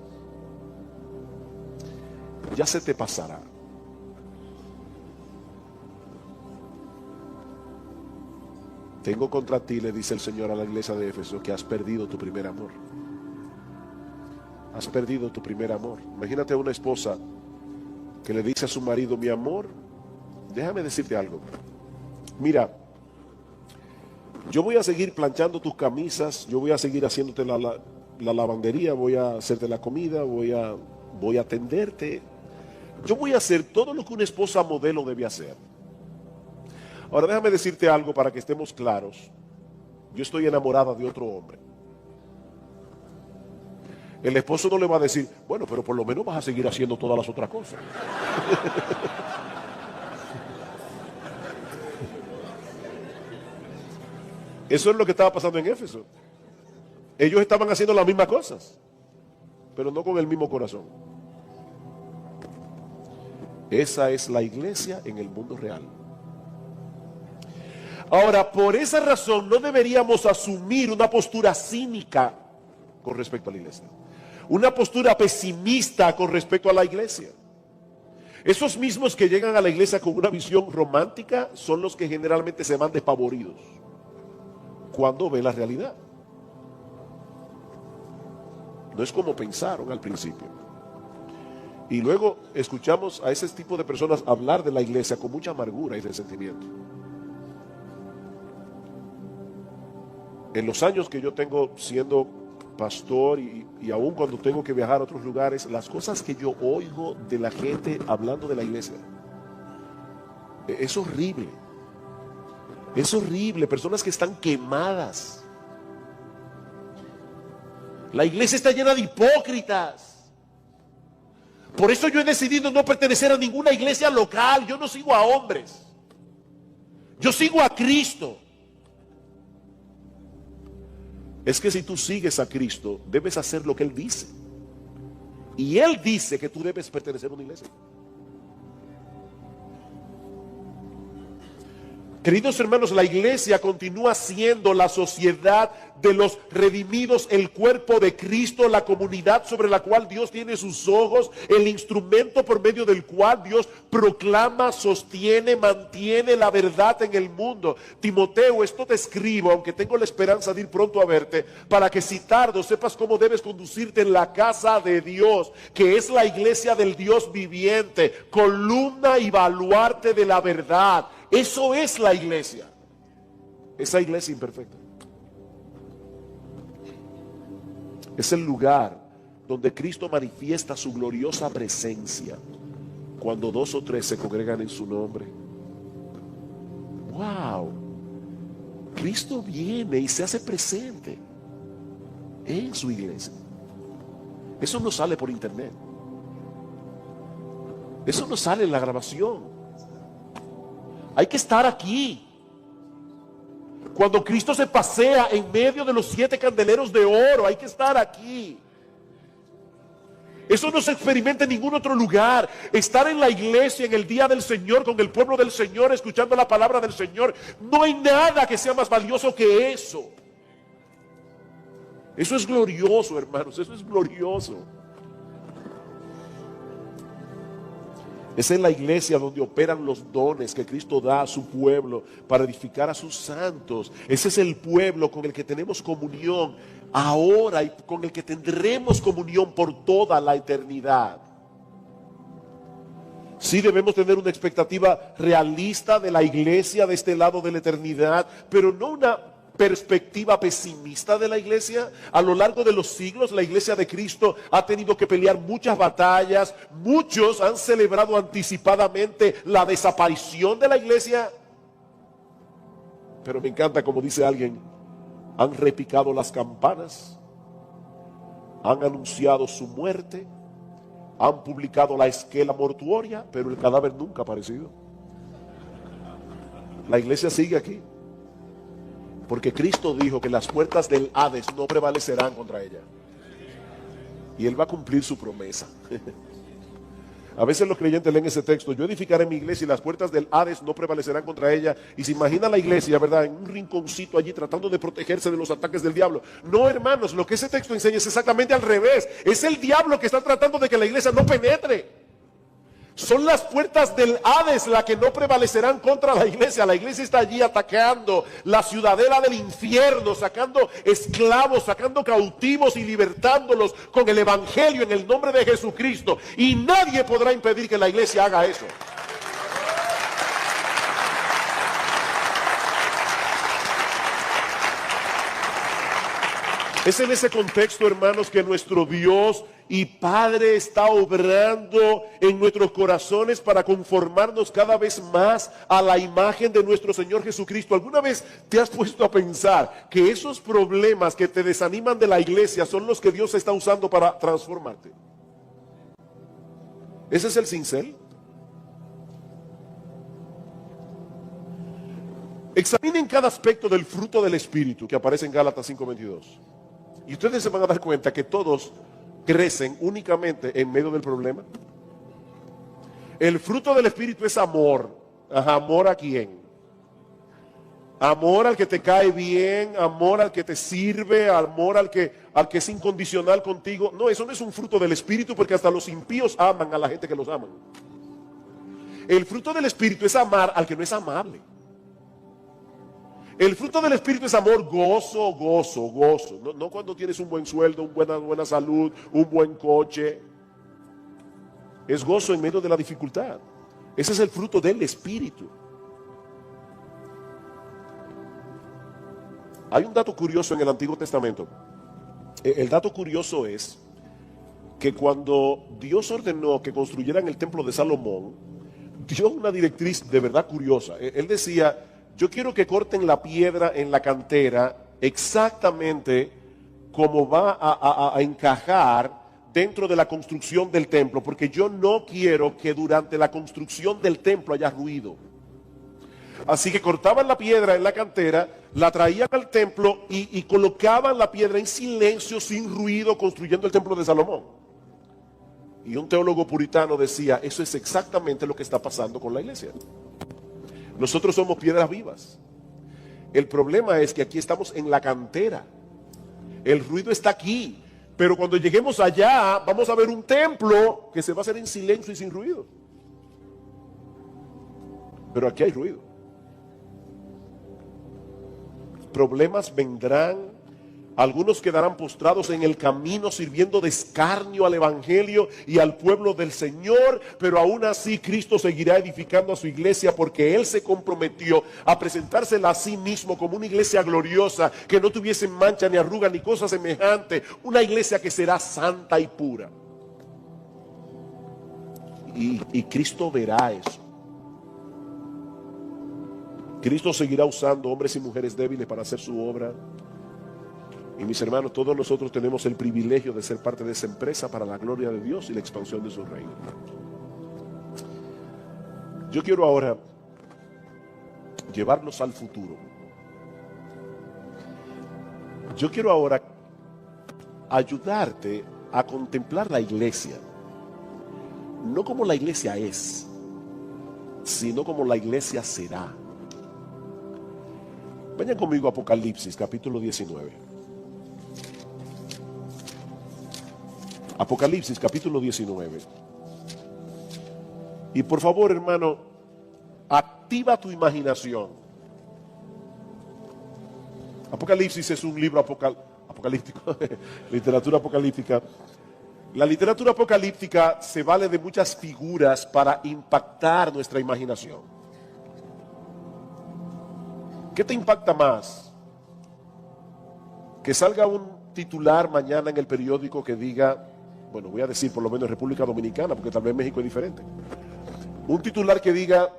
Ya se te pasará. Tengo contra ti, le dice el Señor a la iglesia de Éfeso, que has perdido tu primer amor. Has perdido tu primer amor. Imagínate a una esposa que le dice a su marido, mi amor, déjame decirte algo. Mira, yo voy a seguir planchando tus camisas, yo voy a seguir haciéndote la lavandería, voy a hacerte la comida, voy a atenderte. Yo voy a hacer todo lo que una esposa modelo debe hacer. Ahora déjame decirte algo para que estemos claros. Yo estoy enamorada de otro hombre. El esposo no le va a decir, bueno, pero por lo menos vas a seguir haciendo todas las otras cosas. Eso es lo que estaba pasando en Éfeso. Ellos estaban haciendo las mismas cosas, pero no con el mismo corazón. Esa es la iglesia en el mundo real. Ahora, por esa razón no deberíamos asumir una postura cínica con respecto a la iglesia, una postura pesimista con respecto a la iglesia. Esos mismos que llegan a la iglesia con una visión romántica son los que generalmente se van despavoridos cuando ven la realidad. No es como pensaron al principio. Y luego escuchamos a ese tipo de personas hablar de la iglesia con mucha amargura y resentimiento. En los años que yo tengo siendo pastor y aún cuando tengo que viajar a otros lugares, las cosas que yo oigo de la gente hablando de la iglesia, es horrible. Es horrible, personas que están quemadas. La iglesia está llena de hipócritas. Por eso yo he decidido no pertenecer a ninguna iglesia local. Yo no sigo a hombres. Yo sigo a Cristo. Es que si tú sigues a Cristo, debes hacer lo que Él dice. Y Él dice que tú debes pertenecer a una iglesia. Queridos hermanos, la iglesia continúa siendo la sociedad de los redimidos, el cuerpo de Cristo, la comunidad sobre la cual Dios tiene sus ojos, el instrumento por medio del cual Dios proclama, sostiene, mantiene la verdad en el mundo. Timoteo, esto te escribo, aunque tengo la esperanza de ir pronto a verte, para que si tardo sepas cómo debes conducirte en la casa de Dios, que es la iglesia del Dios viviente, columna y baluarte de la verdad. Eso es la iglesia. Esa iglesia imperfecta. Es el lugar donde Cristo manifiesta su gloriosa presencia cuando 2 o 3 se congregan en su nombre. ¡Wow! Cristo viene y se hace presente en su iglesia. Eso no sale por internet. Eso no sale en la grabación. Hay que estar aquí. Cuando Cristo se pasea en medio de los 7 candeleros de oro, hay que estar aquí. Eso no se experimenta en ningún otro lugar. Estar en la iglesia en el día del Señor, con el pueblo del Señor, escuchando la palabra del Señor. No hay nada que sea más valioso que eso. Eso es glorioso, hermanos. Eso es glorioso. Es en la iglesia donde operan los dones que Cristo da a su pueblo para edificar a sus santos. Ese es el pueblo con el que tenemos comunión ahora y con el que tendremos comunión por toda la eternidad. Sí debemos tener una expectativa realista de la iglesia de este lado de la eternidad, pero no una perspectiva pesimista de la iglesia. A lo largo de los siglos, la iglesia de Cristo ha tenido que pelear muchas batallas. Muchos han celebrado anticipadamente la desaparición de la iglesia. Pero me encanta, como dice alguien, han repicado las campanas, han anunciado su muerte, han publicado la esquela mortuoria, pero el cadáver nunca ha aparecido. La iglesia sigue aquí. Porque Cristo dijo que las puertas del Hades no prevalecerán contra ella. Y Él va a cumplir su promesa. A veces los creyentes leen ese texto: yo edificaré mi iglesia y las puertas del Hades no prevalecerán contra ella. Y se imagina la iglesia, ¿verdad?, en un rinconcito allí tratando de protegerse de los ataques del diablo. No, hermanos, lo que ese texto enseña es exactamente al revés. Es el diablo que está tratando de que la iglesia no penetre. Son las puertas del Hades las que no prevalecerán contra la iglesia. La iglesia está allí atacando la ciudadela del infierno, sacando esclavos, sacando cautivos y libertándolos con el evangelio en el nombre de Jesucristo. Y nadie podrá impedir que la iglesia haga eso. Es en ese contexto, hermanos, que nuestro Dios y Padre está obrando en nuestros corazones para conformarnos cada vez más a la imagen de nuestro Señor Jesucristo. ¿Alguna vez te has puesto a pensar que esos problemas que te desaniman de la iglesia son los que Dios está usando para transformarte? Ese es el cincel. Examinen cada aspecto del fruto del Espíritu que aparece en Gálatas 5:22. Y ustedes se van a dar cuenta que todos crecen únicamente en medio del problema. El fruto del Espíritu es amor. Ajá, ¿amor a quién? Amor al que te cae bien, amor al que te sirve, amor al que es incondicional contigo. No, eso no es un fruto del Espíritu, porque hasta los impíos aman a la gente que los aman. El fruto del Espíritu es amar al que no es amable. El fruto del Espíritu es amor, gozo, gozo, gozo. No cuando tienes un buen sueldo, una buena salud, un buen coche. es gozo en medio de la dificultad. Ese es el fruto del Espíritu. Hay un dato curioso en el Antiguo Testamento. El dato curioso es que cuando Dios ordenó que construyeran el templo de Salomón, dio una directriz de verdad curiosa. Él decía: yo quiero que corten la piedra en la cantera exactamente como va a encajar dentro de la construcción del templo, porque yo no quiero que durante la construcción del templo haya ruido. Así que cortaban la piedra en la cantera, la traían al templo y colocaban la piedra en silencio, sin ruido, construyendo el templo de Salomón. Y un teólogo puritano decía: eso es exactamente lo que está pasando con la iglesia. Nosotros somos piedras vivas. El problema es que aquí estamos en la cantera. El ruido está aquí. Pero cuando lleguemos allá, vamos a ver un templo que se va a hacer en silencio y sin ruido. Pero aquí hay ruido. Problemas vendrán. Algunos quedarán postrados en el camino, sirviendo de escarnio al evangelio y al pueblo del Señor, pero aún así Cristo seguirá edificando a su iglesia, porque Él se comprometió a presentársela a sí mismo como una iglesia gloriosa, que no tuviese mancha ni arruga ni cosa semejante, una iglesia que será santa y pura. Y Cristo verá eso. Cristo seguirá usando hombres y mujeres débiles para hacer su obra. Y mis hermanos, todos nosotros tenemos el privilegio de ser parte de esa empresa para la gloria de Dios y la expansión de su reino. Yo quiero ahora llevarnos al futuro. Yo quiero ahora ayudarte a contemplar la iglesia, no como la iglesia es, sino como la iglesia será. Vayan conmigo a Apocalipsis, capítulo 19. Apocalipsis, capítulo 19. Y por favor, hermano, activa tu imaginación. Apocalipsis es un libro apocalíptico, literatura apocalíptica. La literatura apocalíptica se vale de muchas figuras para impactar nuestra imaginación. ¿Qué te impacta más? Que salga un titular mañana en el periódico que diga, bueno, voy a decir por lo menos República Dominicana, porque tal vez México es diferente. Un titular que diga: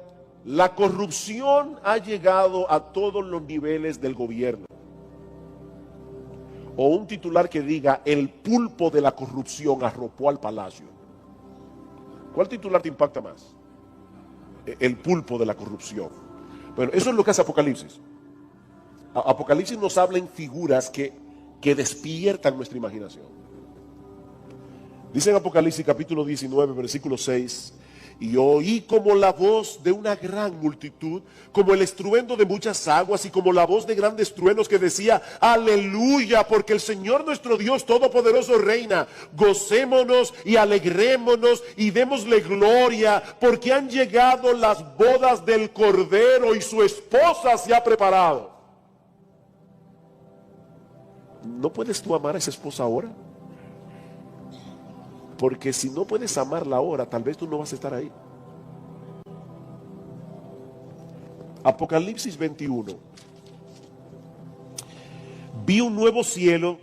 la corrupción ha llegado a todos los niveles del gobierno. O un titular que diga: el pulpo de la corrupción arropó al palacio. ¿Cuál titular te impacta más? El pulpo de la corrupción. Bueno, eso es lo que hace Apocalipsis. Apocalipsis nos habla en figuras que despiertan nuestra imaginación. Dice en Apocalipsis capítulo 19, versículo 6: y oí como la voz de una gran multitud, como el estruendo de muchas aguas y como la voz de grandes truenos, que decía: aleluya, porque el Señor nuestro Dios Todopoderoso reina. Gocémonos y alegrémonos y démosle gloria, porque han llegado las bodas del Cordero y su esposa se ha preparado. ¿No puedes tú amar a esa esposa ahora? Porque si no puedes amarla ahora, tal vez tú no vas a estar ahí. Apocalipsis 21. Vi un nuevo cielo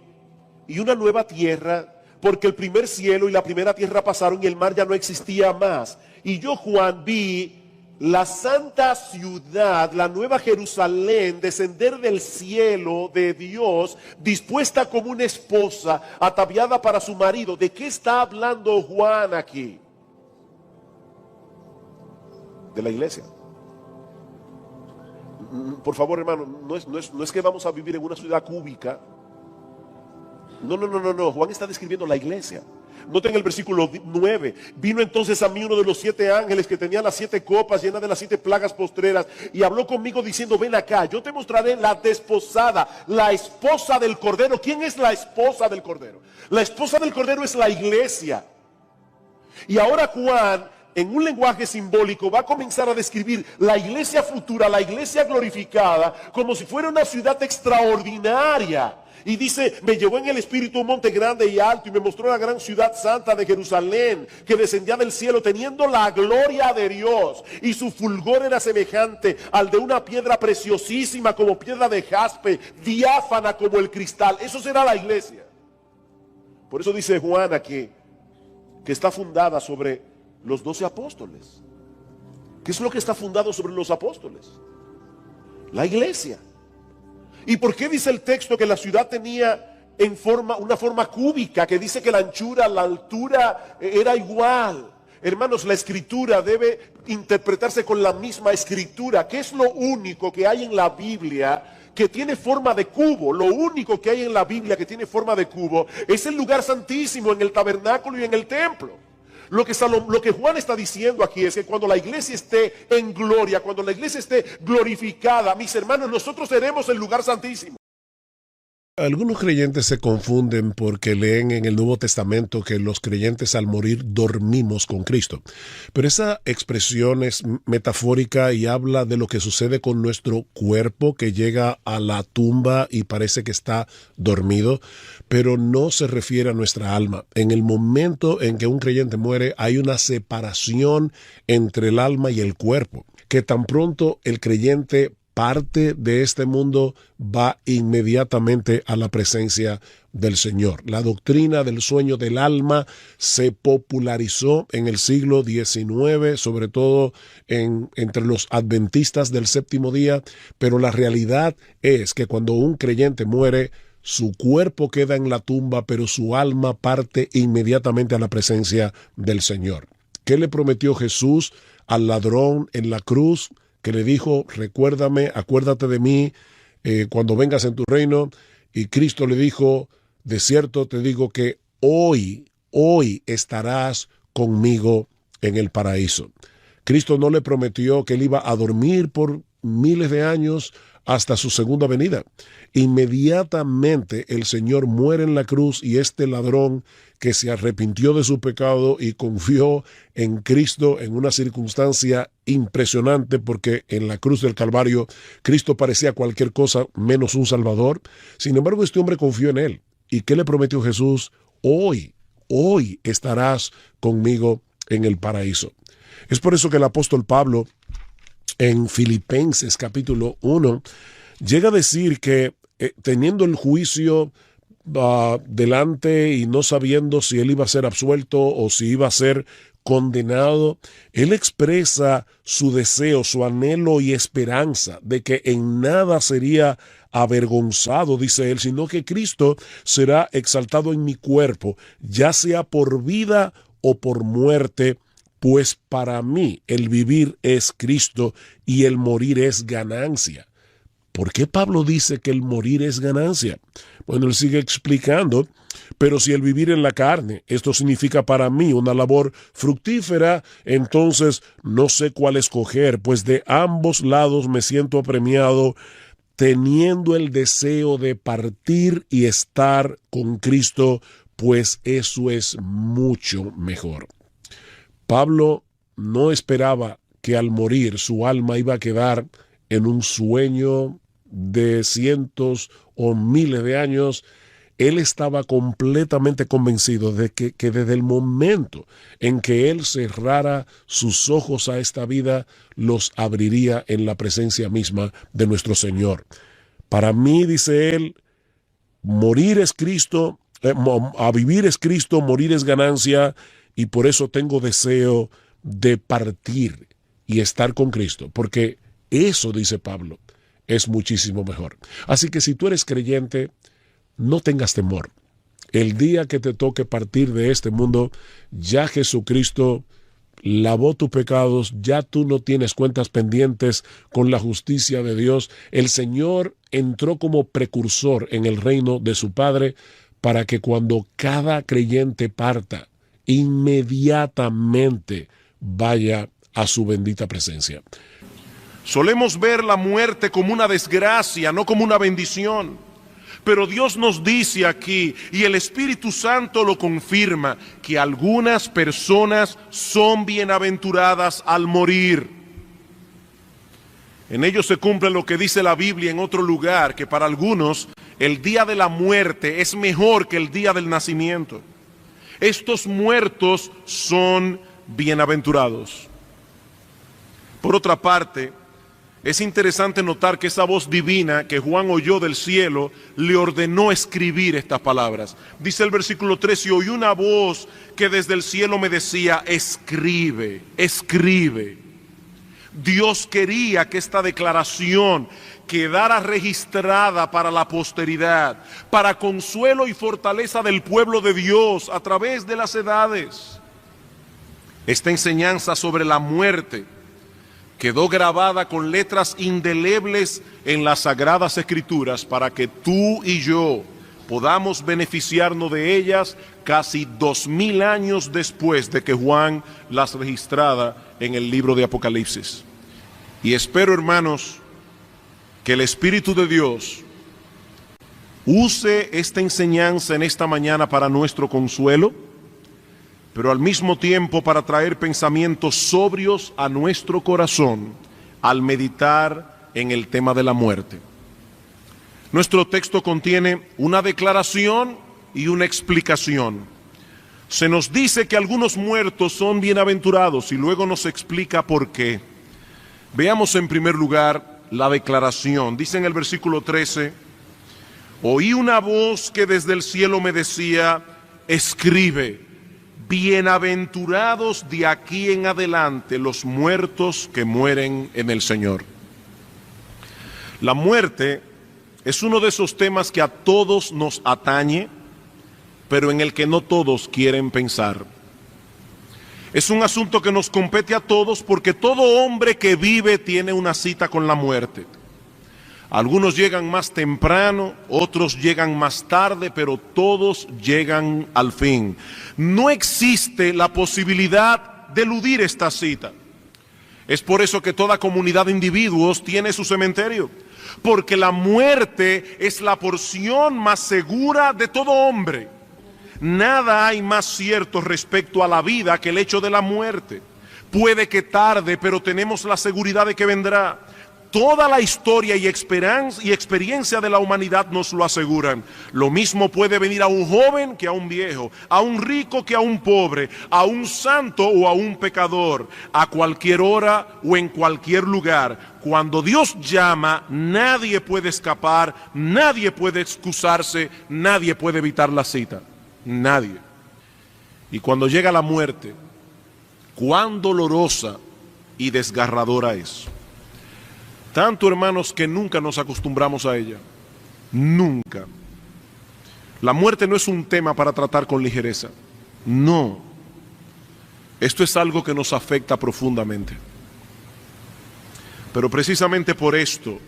y una nueva tierra, porque el primer cielo y la primera tierra pasaron y el mar ya no existía más. Y yo, Juan, vi la santa ciudad, la nueva Jerusalén, descender del cielo de Dios, dispuesta como una esposa ataviada para su marido. ¿De qué está hablando Juan aquí? De la iglesia. Por favor, hermano, no es que vamos a vivir en una ciudad cúbica. No. Juan está describiendo la iglesia. Noten el versículo 9. Vino entonces a mí uno de los 7 ángeles que tenía las 7 copas llenas de las 7 plagas postreras, y habló conmigo diciendo: ven acá, yo te mostraré la desposada, la esposa del Cordero. ¿Quién es la esposa del Cordero? La esposa del Cordero es la iglesia. Y ahora Juan en un lenguaje simbólico, va a comenzar a describir la iglesia futura, la iglesia glorificada, como si fuera una ciudad extraordinaria. Y dice, me llevó en el espíritu a un monte grande y alto y me mostró la gran ciudad santa de Jerusalén, que descendía del cielo teniendo la gloria de Dios. Y su fulgor era semejante al de una piedra preciosísima como piedra de jaspe, diáfana como el cristal. Eso será la iglesia. Por eso dice Juana que está fundada sobre los 12 apóstoles. ¿Qué es lo que está fundado sobre los apóstoles? La iglesia. ¿Y por qué dice el texto que la ciudad tenía una forma cúbica, que dice que la anchura, la altura era igual? Hermanos, la escritura debe interpretarse con la misma escritura, que es lo único que hay en la Biblia que tiene forma de cubo. Lo único que hay en la Biblia que tiene forma de cubo es el lugar santísimo en el tabernáculo y en el templo. Lo que Juan está diciendo aquí es que cuando la iglesia esté en gloria, cuando la iglesia esté glorificada, mis hermanos, nosotros seremos el lugar santísimo. Algunos creyentes se confunden porque leen en el Nuevo Testamento que los creyentes al morir dormimos con Cristo. Pero esa expresión es metafórica y habla de lo que sucede con nuestro cuerpo que llega a la tumba y parece que está dormido, pero no se refiere a nuestra alma. En el momento en que un creyente muere hay una separación entre el alma y el cuerpo, que tan pronto el creyente parte de este mundo va inmediatamente a la presencia del Señor. La doctrina del sueño del alma se popularizó en el siglo XIX, sobre todo entre los adventistas del séptimo día, pero la realidad es que cuando un creyente muere, su cuerpo queda en la tumba, pero su alma parte inmediatamente a la presencia del Señor. ¿Qué le prometió Jesús al ladrón en la cruz? Que le dijo, recuérdame, acuérdate de mí cuando vengas en tu reino. Y Cristo le dijo, de cierto te digo que hoy estarás conmigo en el paraíso. Cristo no le prometió que él iba a dormir por miles de años hasta su segunda venida. Inmediatamente el Señor muere en la cruz y este ladrón que se arrepintió de su pecado y confió en Cristo en una circunstancia impresionante, porque en la cruz del Calvario Cristo parecía cualquier cosa menos un Salvador. Sin embargo, este hombre confió en él. ¿Y qué le prometió Jesús? Hoy estarás conmigo en el paraíso. Es por eso que el apóstol Pablo en Filipenses capítulo 1 llega a decir que teniendo el juicio delante y no sabiendo si él iba a ser absuelto o si iba a ser condenado, él expresa su deseo, su anhelo y esperanza de que en nada sería avergonzado, dice él, sino que Cristo será exaltado en mi cuerpo, ya sea por vida o por muerte, pues para mí el vivir es Cristo y el morir es ganancia. ¿Por qué Pablo dice que el morir es ganancia? Bueno, él sigue explicando, pero si el vivir en la carne, esto significa para mí una labor fructífera, entonces no sé cuál escoger, pues de ambos lados me siento apremiado, teniendo el deseo de partir y estar con Cristo, pues eso es mucho mejor. Pablo no esperaba que al morir su alma iba a quedar en un sueño de cientos o miles de años. Él estaba completamente convencido de que desde el momento en que él cerrara sus ojos a esta vida, los abriría en la presencia misma de nuestro Señor. Para mí, dice él, morir es Cristo, a vivir es Cristo, morir es ganancia, y por eso tengo deseo de partir y estar con Cristo, porque eso, dice Pablo, es muchísimo mejor. Así que si tú eres creyente, no tengas temor. El día que te toque partir de este mundo, ya Jesucristo lavó tus pecados, ya tú no tienes cuentas pendientes con la justicia de Dios. El Señor entró como precursor en el reino de su Padre para que cuando cada creyente parta, inmediatamente vaya a su bendita presencia. Solemos ver la muerte como una desgracia, no como una bendición. Pero Dios nos dice aquí, y el Espíritu Santo lo confirma, que algunas personas son bienaventuradas al morir. En ello se cumple lo que dice la Biblia en otro lugar, que para algunos el día de la muerte es mejor que el día del nacimiento. Estos muertos son bienaventurados. Por otra parte, es interesante notar que esa voz divina que Juan oyó del cielo le ordenó escribir estas palabras. Dice el versículo 3, y oí una voz que desde el cielo me decía, escribe, escribe. Dios quería que esta declaración quedara registrada para la posteridad, para consuelo y fortaleza del pueblo de Dios a través de las edades. Esta enseñanza sobre la muerte quedó grabada con letras indelebles en las Sagradas Escrituras para que tú y yo podamos beneficiarnos de ellas casi 2000 años después de que Juan las registrara en el libro de Apocalipsis. Y espero, hermanos, que el Espíritu de Dios use esta enseñanza en esta mañana para nuestro consuelo, pero al mismo tiempo para traer pensamientos sobrios a nuestro corazón al meditar en el tema de la muerte. Nuestro texto contiene una declaración y una explicación. Se nos dice que algunos muertos son bienaventurados y luego nos explica por qué. Veamos en primer lugar la declaración. Dice en el versículo 13, oí una voz que desde el cielo me decía, escribe, bienaventurados de aquí en adelante los muertos que mueren en el Señor. La muerte es uno de esos temas que a todos nos atañe, pero en el que no todos quieren pensar. Es un asunto que nos compete a todos porque todo hombre que vive tiene una cita con la muerte. Algunos llegan más temprano, otros llegan más tarde, pero todos llegan al fin. No existe la posibilidad de eludir esta cita. Es por eso que toda comunidad de individuos tiene su cementerio, porque la muerte es la porción más segura de todo hombre. Nada hay más cierto respecto a la vida que el hecho de la muerte. Puede que tarde, pero tenemos la seguridad de que vendrá. Toda la historia y experiencia de la humanidad nos lo aseguran. Lo mismo puede venir a un joven que a un viejo, a un rico que a un pobre, a un santo o a un pecador, a cualquier hora o en cualquier lugar. Cuando Dios llama, nadie puede escapar, nadie puede excusarse, nadie puede evitar la cita. Nadie. Y cuando llega la muerte, cuán dolorosa y desgarradora es. Tanto, hermanos, que nunca nos acostumbramos a ella. Nunca. La muerte no es un tema para tratar con ligereza. No. Esto es algo que nos afecta profundamente. Pero precisamente por esto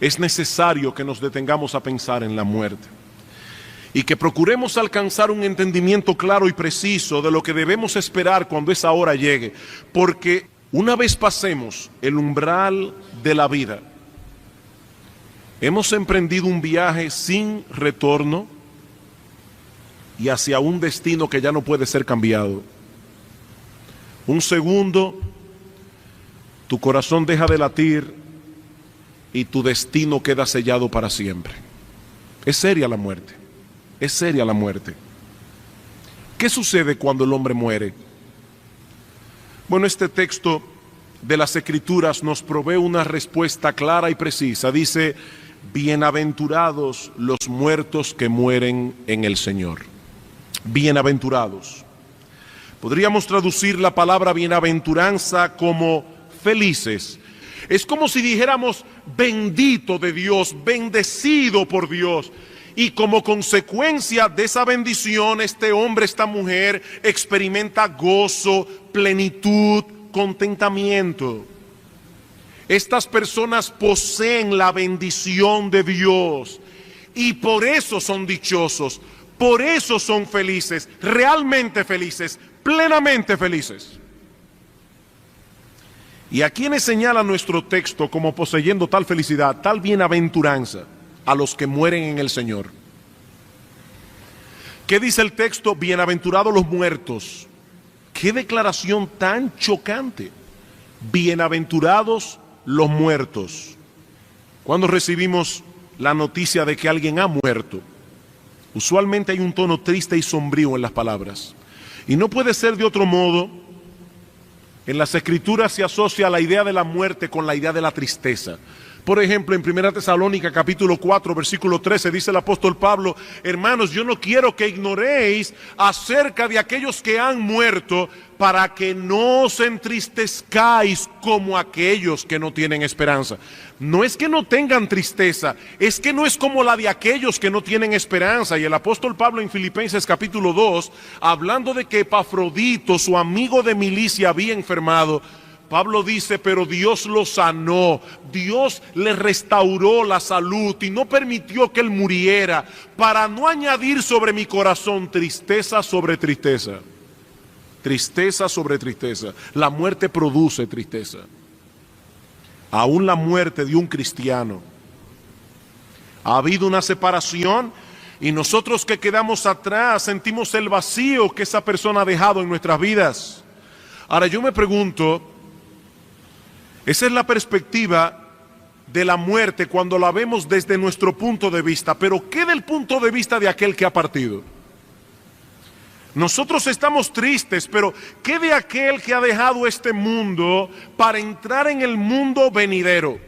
es necesario que nos detengamos a pensar en la muerte y que procuremos alcanzar un entendimiento claro y preciso de lo que debemos esperar cuando esa hora llegue, porque una vez pasemos el umbral de la vida, hemos emprendido un viaje sin retorno y hacia un destino que ya no puede ser cambiado. Un segundo, tu corazón deja de latir y tu destino queda sellado para siempre. Es seria la muerte, es seria la muerte. ¿Qué sucede cuando el hombre muere? Bueno, este texto de las Escrituras nos provee una respuesta clara y precisa. Dice, bienaventurados los muertos que mueren en el Señor. Bienaventurados. Podríamos traducir la palabra bienaventuranza como felices. Es como si dijéramos bendito de Dios, bendecido por Dios. Y como consecuencia de esa bendición, este hombre, esta mujer experimenta gozo, plenitud, contentamiento. Estas personas poseen la bendición de Dios y por eso son dichosos, por eso son felices, realmente felices, plenamente felices. ¿Y a quiénes señala nuestro texto como poseyendo tal felicidad, tal bienaventuranza? a los que mueren en el Señor. ¿Qué dice el texto? Bienaventurados los muertos. Qué declaración tan chocante. Bienaventurados los muertos. Cuando recibimos la noticia de que alguien ha muerto, usualmente hay un tono triste y sombrío en las palabras. Y no puede ser de otro modo. En las Escrituras se asocia la idea de la muerte con la idea de la tristeza. Por ejemplo, en 1 Tesalónica capítulo 4, versículo 13, dice el apóstol Pablo: hermanos, yo no quiero que ignoréis acerca de aquellos que han muerto, para que no os entristezcáis como aquellos que no tienen esperanza. No es que no tengan tristeza, es que no es como la de aquellos que no tienen esperanza. Y el apóstol Pablo en Filipenses capítulo 2, hablando de que Epafrodito, su amigo de milicia, había enfermado, Pablo dice: pero Dios lo sanó, Dios le restauró la salud y no permitió que él muriera, para no añadir sobre mi corazón tristeza sobre tristeza. Tristeza sobre tristeza. La muerte produce tristeza. Aún la muerte de un cristiano. Ha habido una separación y nosotros que quedamos atrás sentimos el vacío que esa persona ha dejado en nuestras vidas. Ahora yo me pregunto, esa es la perspectiva de la muerte cuando la vemos desde nuestro punto de vista, pero ¿qué del punto de vista de aquel que ha partido? Nosotros estamos tristes, pero ¿qué de aquel que ha dejado este mundo para entrar en el mundo venidero?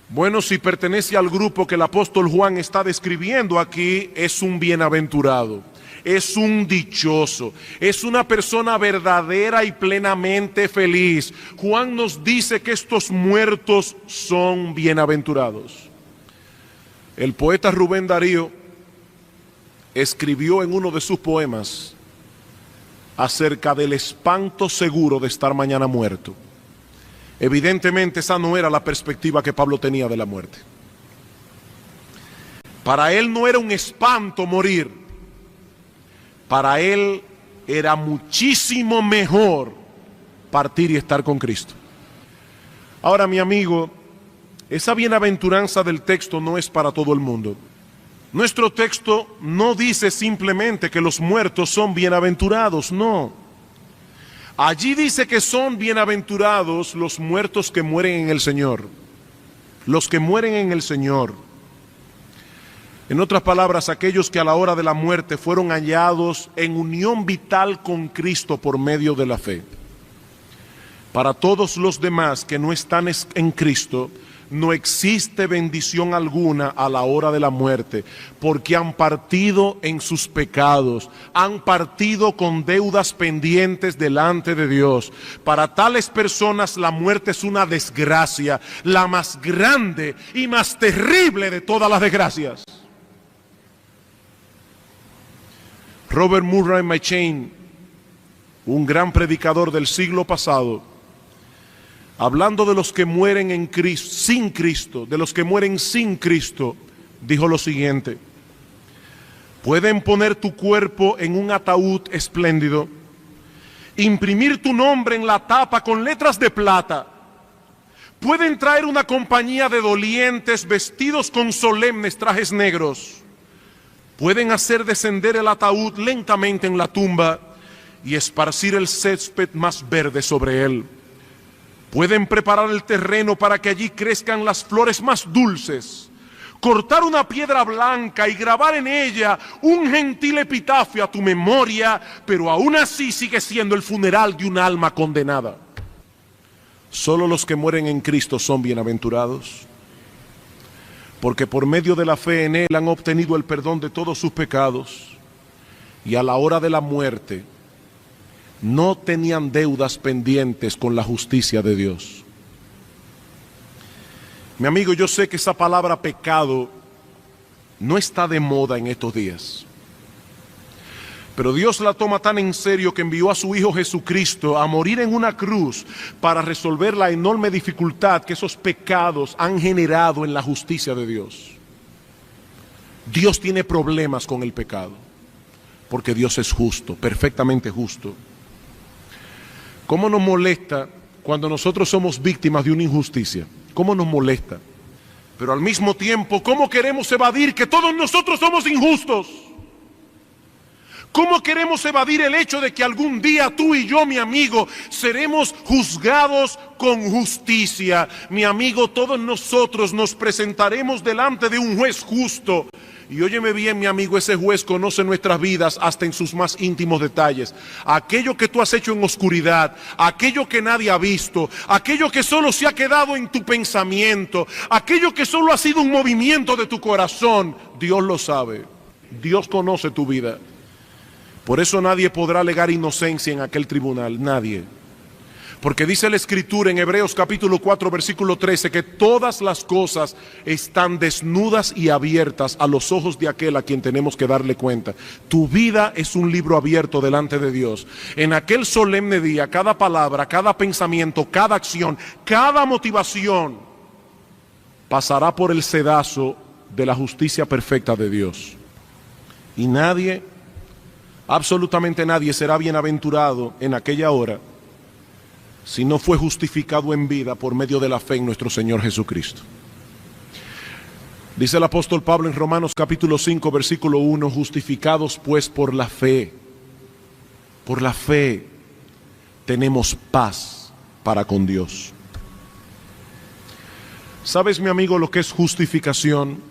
Bueno, si pertenece al grupo que el apóstol Juan está describiendo aquí, es un bienaventurado, es un dichoso, es una persona verdadera y plenamente feliz. Juan nos dice que estos muertos son bienaventurados. El poeta Rubén Darío escribió en uno de sus poemas acerca del espanto seguro de estar mañana muerto. Evidentemente esa no era la perspectiva que Pablo tenía de la muerte. Para él no era un espanto morir. Para él era muchísimo mejor partir y estar con Cristo. Ahora, mi amigo, esa bienaventuranza del texto no es para todo el mundo. Nuestro texto no dice simplemente que los muertos son bienaventurados, no. Allí dice que son bienaventurados los muertos que mueren en el Señor. Los que mueren en el Señor. En otras palabras, aquellos que a la hora de la muerte fueron hallados en unión vital con Cristo por medio de la fe. Para todos los demás que no están en Cristo, no existe bendición alguna a la hora de la muerte, porque han partido en sus pecados, han partido con deudas pendientes delante de Dios. Para tales personas la muerte es una desgracia, la más grande y más terrible de todas las desgracias. Robert Murray McCheyne, un gran predicador del siglo pasado, hablando de los que mueren en Cristo, sin Cristo, de los que mueren sin Cristo, dijo lo siguiente: pueden poner tu cuerpo en un ataúd espléndido, imprimir tu nombre en la tapa con letras de plata, pueden traer una compañía de dolientes vestidos con solemnes trajes negros, pueden hacer descender el ataúd lentamente en la tumba y esparcir el césped más verde sobre él. Pueden preparar el terreno para que allí crezcan las flores más dulces, cortar una piedra blanca y grabar en ella un gentil epitafio a tu memoria, pero aún así sigue siendo el funeral de un alma condenada. Solo los que mueren en Cristo son bienaventurados, porque por medio de la fe en Él han obtenido el perdón de todos sus pecados, y a la hora de la muerte no tenían deudas pendientes con la justicia de Dios. Mi amigo, yo sé que esa palabra pecado no está de moda en estos días, pero Dios la toma tan en serio que envió a su Hijo Jesucristo a morir en una cruz para resolver la enorme dificultad que esos pecados han generado en la justicia de Dios. Dios tiene problemas con el pecado, porque Dios es justo, perfectamente justo. ¿Cómo nos molesta cuando nosotros somos víctimas de una injusticia? ¿Cómo nos molesta? Pero al mismo tiempo, ¿cómo queremos evadir que todos nosotros somos injustos? ¿Cómo queremos evadir el hecho de que algún día tú y yo, mi amigo, seremos juzgados con justicia? Mi amigo, todos nosotros nos presentaremos delante de un juez justo. Y óyeme bien, mi amigo, ese juez conoce nuestras vidas hasta en sus más íntimos detalles. Aquello que tú has hecho en oscuridad, aquello que nadie ha visto, aquello que solo se ha quedado en tu pensamiento, aquello que solo ha sido un movimiento de tu corazón, Dios lo sabe. Dios conoce tu vida. Por eso nadie podrá alegar inocencia en aquel tribunal, nadie. Porque dice la Escritura en Hebreos capítulo 4 versículo 13 que todas las cosas están desnudas y abiertas a los ojos de aquel a quien tenemos que darle cuenta. Tu vida es un libro abierto delante de Dios. En aquel solemne día, cada palabra, cada pensamiento, cada acción, cada motivación pasará por el sedazo de la justicia perfecta de Dios. Y nadie, absolutamente nadie, será bienaventurado en aquella hora si no fue justificado en vida por medio de la fe en nuestro Señor Jesucristo. Dice el apóstol Pablo en Romanos capítulo 5 versículo 1, justificados pues por la fe tenemos paz para con Dios. ¿Sabes, mi amigo, lo que es justificación?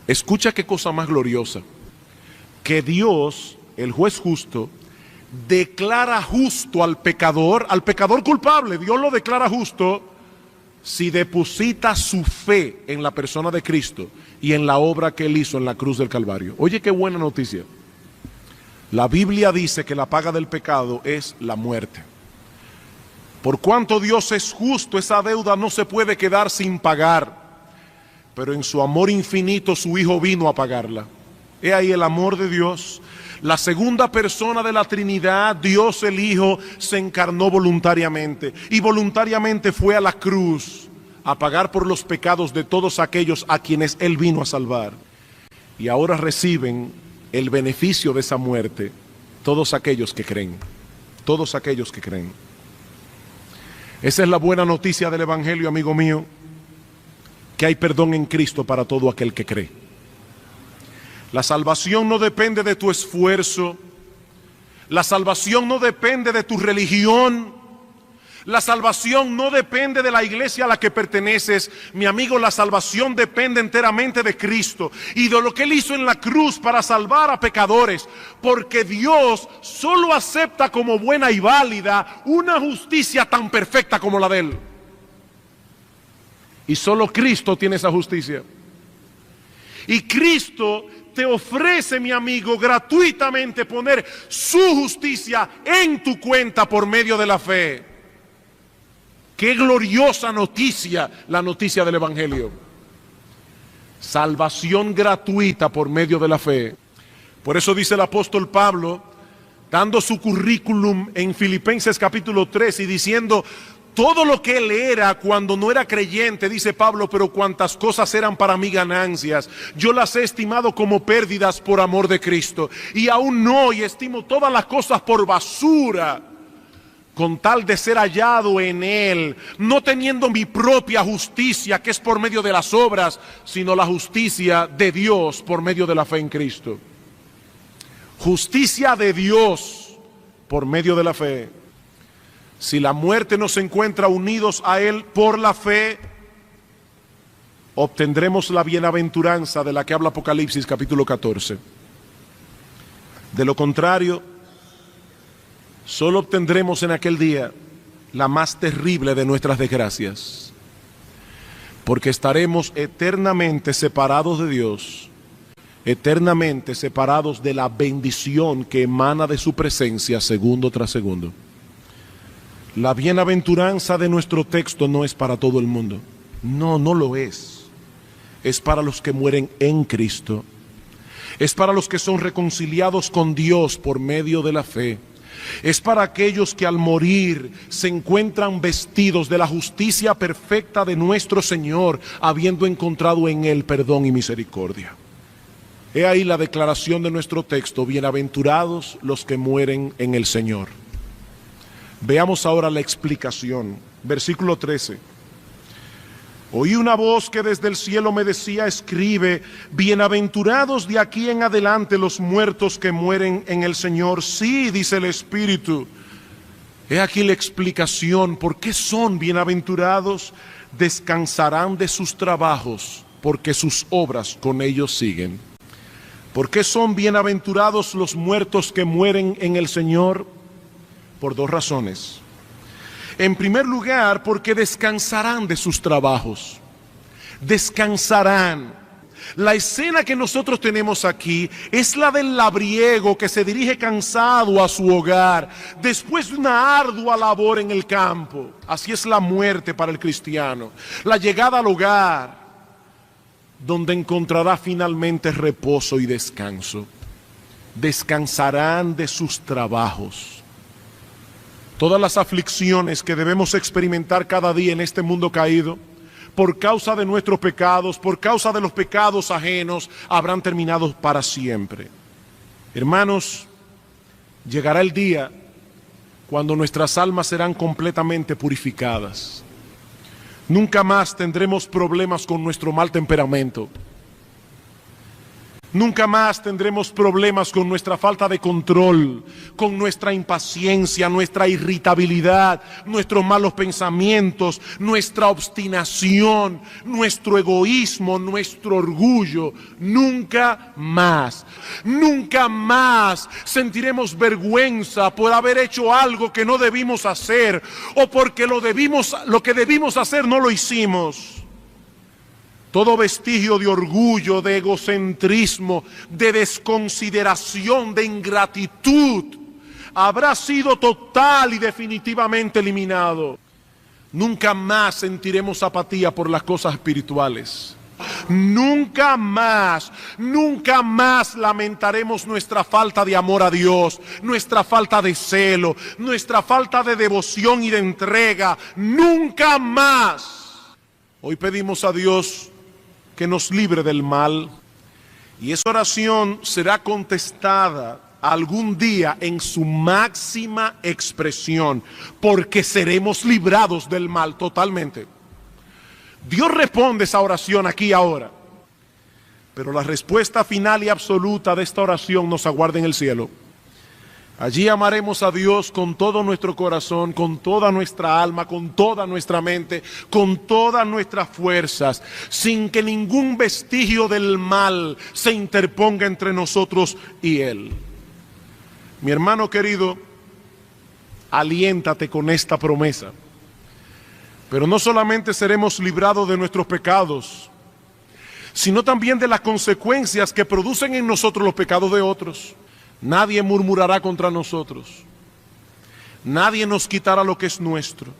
Escucha qué cosa más gloriosa. Que Dios, el juez justo, declara justo al pecador culpable. Dios lo declara justo si deposita su fe en la persona de Cristo y en la obra que Él hizo en la cruz del Calvario. Oye, qué buena noticia. La Biblia dice que la paga del pecado es la muerte. Por cuanto Dios es justo, esa deuda no se puede quedar sin pagar. Pero en su amor infinito su Hijo vino a pagarla. He ahí el amor de Dios. La segunda persona de la Trinidad, Dios el Hijo, se encarnó voluntariamente y voluntariamente fue a la cruz a pagar por los pecados de todos aquellos a quienes Él vino a salvar. Y ahora reciben el beneficio de esa muerte todos aquellos que creen, todos aquellos que creen. Esa es la buena noticia del Evangelio, amigo mío, que hay perdón en Cristo para todo aquel que cree. La salvación no depende de tu esfuerzo. La salvación no depende de tu religión. La salvación no depende de la iglesia a la que perteneces. Mi amigo, la salvación depende enteramente de Cristo y de lo que Él hizo en la cruz para salvar a pecadores. Porque Dios solo acepta como buena y válida una justicia tan perfecta como la de Él. Y solo Cristo tiene esa justicia. Y Cristo te ofrece, mi amigo, gratuitamente poner su justicia en tu cuenta por medio de la fe. Qué gloriosa noticia, la noticia del Evangelio. Salvación gratuita por medio de la fe. Por eso dice el apóstol Pablo, dando su currículum en Filipenses capítulo 3 y diciendo todo lo que él era cuando no era creyente, dice Pablo, pero cuantas cosas eran para mí ganancias, yo las he estimado como pérdidas por amor de Cristo. Y aún hoy estimo todas las cosas por basura, con tal de ser hallado en Él, no teniendo mi propia justicia, que es por medio de las obras, sino la justicia de Dios por medio de la fe en Cristo. Justicia de Dios por medio de la fe. Si la muerte nos encuentra unidos a Él por la fe, obtendremos la bienaventuranza de la que habla Apocalipsis capítulo 14. De lo contrario, solo obtendremos en aquel día la más terrible de nuestras desgracias, porque estaremos eternamente separados de Dios, eternamente separados de la bendición que emana de su presencia segundo tras segundo. La bienaventuranza de nuestro texto no es para todo el mundo. No, no lo es. Es para los que mueren en Cristo. Es para los que son reconciliados con Dios por medio de la fe. Es para aquellos que al morir se encuentran vestidos de la justicia perfecta de nuestro Señor, habiendo encontrado en Él perdón y misericordia. He ahí la declaración de nuestro texto: bienaventurados los que mueren en el Señor. Veamos ahora la explicación. Versículo 13. Oí una voz que desde el cielo me decía: escribe, bienaventurados de aquí en adelante los muertos que mueren en el Señor. Sí, dice el Espíritu. He aquí la explicación. ¿Por qué son bienaventurados? Descansarán de sus trabajos, porque sus obras con ellos siguen. ¿Por qué son bienaventurados los muertos que mueren en el Señor? Por dos razones. En primer lugar, porque descansarán de sus trabajos. Descansarán. La escena que nosotros tenemos aquí es la del labriego que se dirige cansado a su hogar después de una ardua labor en el campo. Así es la muerte para el cristiano. La llegada al hogar, donde encontrará finalmente reposo y descanso. Descansarán de sus trabajos. Todas las aflicciones que debemos experimentar cada día en este mundo caído, por causa de nuestros pecados, por causa de los pecados ajenos, habrán terminado para siempre. Hermanos, llegará el día cuando nuestras almas serán completamente purificadas. Nunca más tendremos problemas con nuestro mal temperamento. Nunca más tendremos problemas con nuestra falta de control, con nuestra impaciencia, nuestra irritabilidad, nuestros malos pensamientos, nuestra obstinación, nuestro egoísmo, nuestro orgullo. Nunca más. Nunca más sentiremos vergüenza por haber hecho algo que no debimos hacer o porque lo que debimos hacer no lo hicimos. Todo vestigio de orgullo, de egocentrismo, de desconsideración, de ingratitud, habrá sido total y definitivamente eliminado. Nunca más sentiremos apatía por las cosas espirituales. Nunca más lamentaremos nuestra falta de amor a Dios, nuestra falta de celo, nuestra falta de devoción y de entrega. Nunca más. Hoy pedimos a Dios que nos libre del mal, y esa oración será contestada algún día en su máxima expresión, porque seremos librados del mal totalmente. Dios responde esa oración aquí ahora, pero la respuesta final y absoluta de esta oración nos aguarda en el cielo. Allí amaremos a Dios con todo nuestro corazón, con toda nuestra alma, con toda nuestra mente, con todas nuestras fuerzas, sin que ningún vestigio del mal se interponga entre nosotros y Él. Mi hermano querido, aliéntate con esta promesa. Pero no solamente seremos librados de nuestros pecados, sino también de las consecuencias que producen en nosotros los pecados de otros. Nadie murmurará contra nosotros. Nadie nos quitará lo que es nuestro.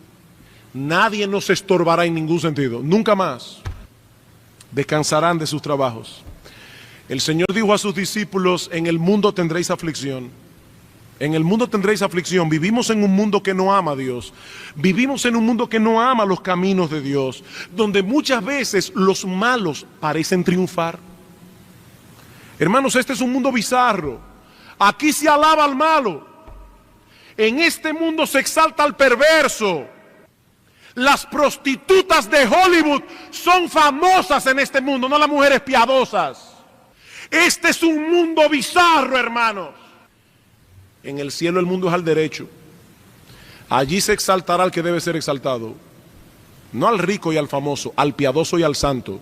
Nadie nos estorbará en ningún sentido. Nunca más. Descansarán de sus trabajos. El Señor dijo a sus discípulos: en el mundo tendréis aflicción. En el mundo tendréis aflicción. Vivimos en un mundo que no ama a Dios. Vivimos en un mundo que no ama los caminos de Dios, donde muchas veces los malos parecen triunfar. Hermanos, este es un mundo bizarro. Aquí se alaba al malo. En este mundo se exalta al perverso. Las prostitutas de Hollywood son famosas en este mundo, no las mujeres piadosas. Este es un mundo bizarro, hermanos. En el cielo el mundo es al derecho. Allí se exaltará al que debe ser exaltado. No al rico y al famoso, al piadoso y al santo.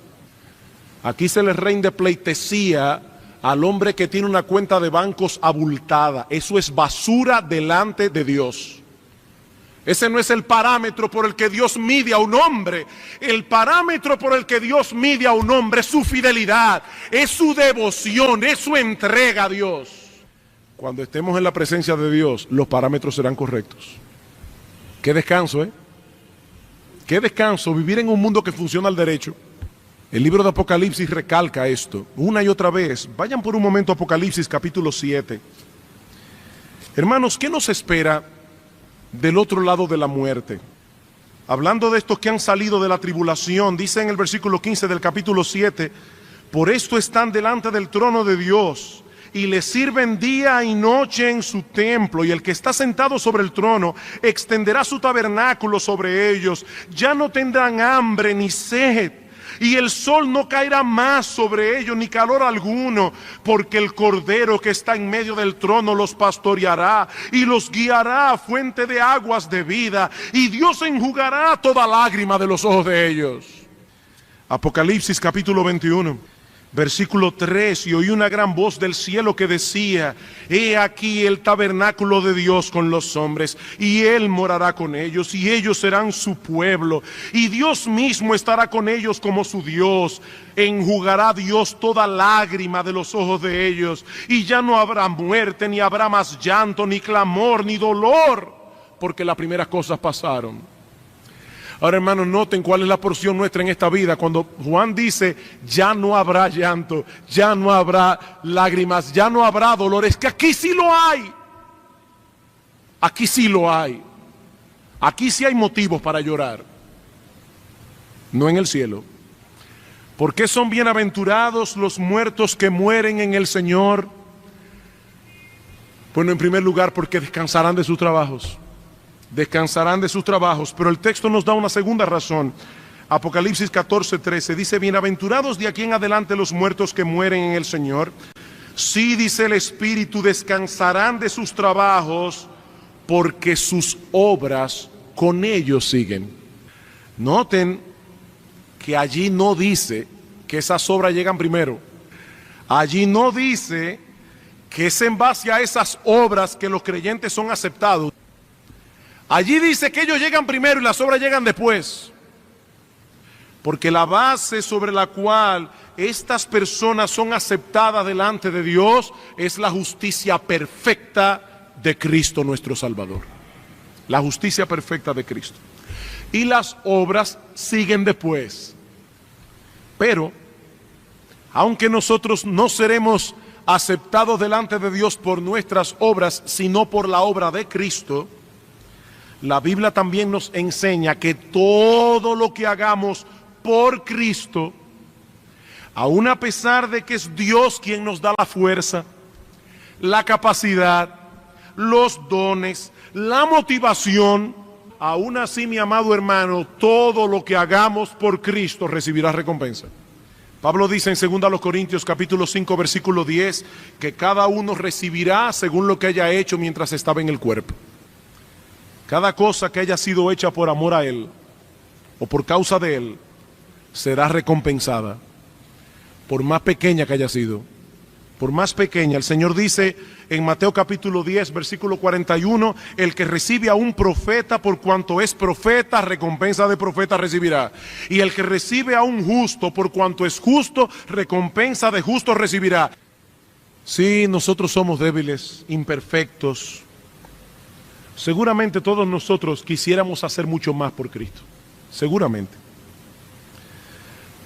Aquí se le rinde pleitesía al hombre que tiene una cuenta de bancos abultada. Eso es basura delante de Dios. Ese no es el parámetro por el que Dios mide a un hombre. El parámetro por el que Dios mide a un hombre es su fidelidad, es su devoción, es su entrega a Dios. Cuando estemos en la presencia de Dios, los parámetros serán correctos. Qué descanso, ¿eh? Qué descanso vivir en un mundo que funciona al derecho. El libro de Apocalipsis recalca esto una y otra vez. Vayan por un momento a Apocalipsis capítulo 7. Hermanos, ¿qué nos espera del otro lado de la muerte? Hablando de estos que han salido de la tribulación, dice en el versículo 15 del capítulo 7, por esto están delante del trono de Dios y le sirven día y noche en su templo, y el que está sentado sobre el trono extenderá su tabernáculo sobre ellos. Ya no tendrán hambre ni sed, y el sol no caerá más sobre ellos, ni calor alguno, porque el Cordero que está en medio del trono los pastoreará y los guiará a fuente de aguas de vida, y Dios enjugará toda lágrima de los ojos de ellos. Apocalipsis capítulo 21. Versículo 3, y oí una gran voz del cielo que decía: he aquí el tabernáculo de Dios con los hombres, y Él morará con ellos, y ellos serán su pueblo, y Dios mismo estará con ellos como su Dios. Enjugará Dios toda lágrima de los ojos de ellos, y ya no habrá muerte, ni habrá más llanto, ni clamor, ni dolor, porque las primeras cosas pasaron. Ahora, hermanos, noten cuál es la porción nuestra en esta vida. Cuando Juan dice, ya no habrá llanto, ya no habrá lágrimas, ya no habrá dolor, es que aquí sí lo hay. Aquí sí lo hay. Aquí sí hay motivos para llorar. No en el cielo. ¿Por qué son bienaventurados los muertos que mueren en el Señor? Bueno, en primer lugar, porque descansarán de sus trabajos. Descansarán de sus trabajos, pero el texto nos da una segunda razón. Apocalipsis 14:13 dice: bienaventurados de aquí en adelante los muertos que mueren en el Señor. Sí, dice el Espíritu, descansarán de sus trabajos, porque sus obras con ellos siguen. Noten que allí no dice que esas obras llegan primero. Allí no dice que es en base a esas obras que los creyentes son aceptados. Allí dice que ellos llegan primero y las obras llegan después. Porque la base sobre la cual estas personas son aceptadas delante de Dios es la justicia perfecta de Cristo nuestro Salvador. La justicia perfecta de Cristo. Y las obras siguen después. Pero, aunque nosotros no seremos aceptados delante de Dios por nuestras obras, sino por la obra de Cristo, la Biblia también nos enseña que todo lo que hagamos por Cristo, aun a pesar de que es Dios quien nos da la fuerza, la capacidad, los dones, la motivación, aún así, mi amado hermano, todo lo que hagamos por Cristo recibirá recompensa. Pablo dice en 2 Corintios capítulo 5 versículo 10 que cada uno recibirá según lo que haya hecho mientras estaba en el cuerpo. Cada cosa que haya sido hecha por amor a Él o por causa de Él será recompensada, por más pequeña que haya sido. Por más pequeña. El Señor dice en Mateo capítulo 10 versículo 41: el que recibe a un profeta por cuanto es profeta, recompensa de profeta recibirá. Y el que recibe a un justo por cuanto es justo, recompensa de justo recibirá. Sí, nosotros somos débiles, imperfectos. Seguramente todos nosotros quisiéramos hacer mucho más por Cristo, seguramente.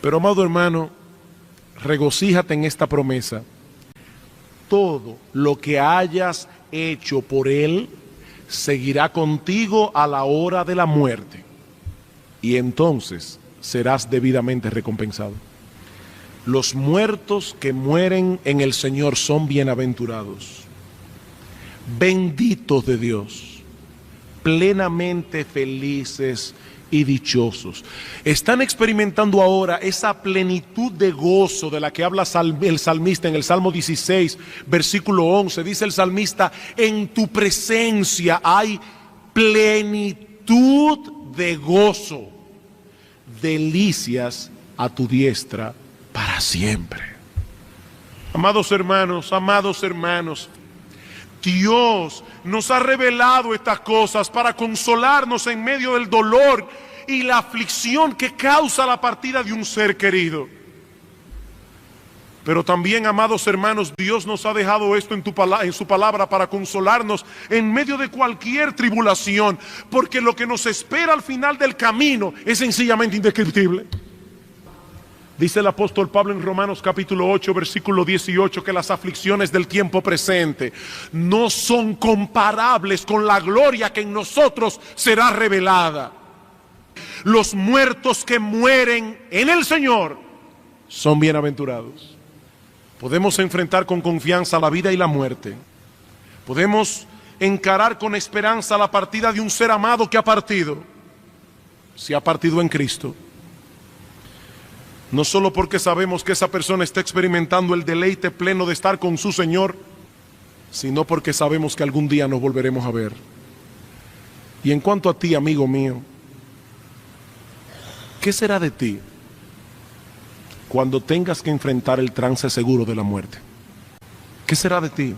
Pero, amado hermano, regocíjate en esta promesa: todo lo que hayas hecho por Él seguirá contigo a la hora de la muerte, y entonces serás debidamente recompensado. Los muertos que mueren en el Señor son bienaventurados, benditos de Dios, plenamente felices y dichosos. Están experimentando ahora esa plenitud de gozo de la que habla el salmista en el Salmo 16, versículo 11. Dice el salmista: en tu presencia hay plenitud de gozo, delicias a tu diestra para siempre. Amados hermanos, Dios nos ha revelado estas cosas para consolarnos en medio del dolor y la aflicción que causa la partida de un ser querido. Pero también, amados hermanos, Dios nos ha dejado esto en su palabra para consolarnos en medio de cualquier tribulación, porque lo que nos espera al final del camino es sencillamente indescriptible. Dice el apóstol Pablo en Romanos capítulo 8, versículo 18, que las aflicciones del tiempo presente no son comparables con la gloria que en nosotros será revelada. Los muertos que mueren en el Señor son bienaventurados. Podemos enfrentar con confianza la vida y la muerte. Podemos encarar con esperanza la partida de un ser amado que ha partido. Si ha partido en Cristo. No solo porque sabemos que esa persona está experimentando el deleite pleno de estar con su Señor, sino porque sabemos que algún día nos volveremos a ver. Y en cuanto a ti, amigo mío, ¿qué será de ti cuando tengas que enfrentar el trance seguro de la muerte? ¿Qué será de ti?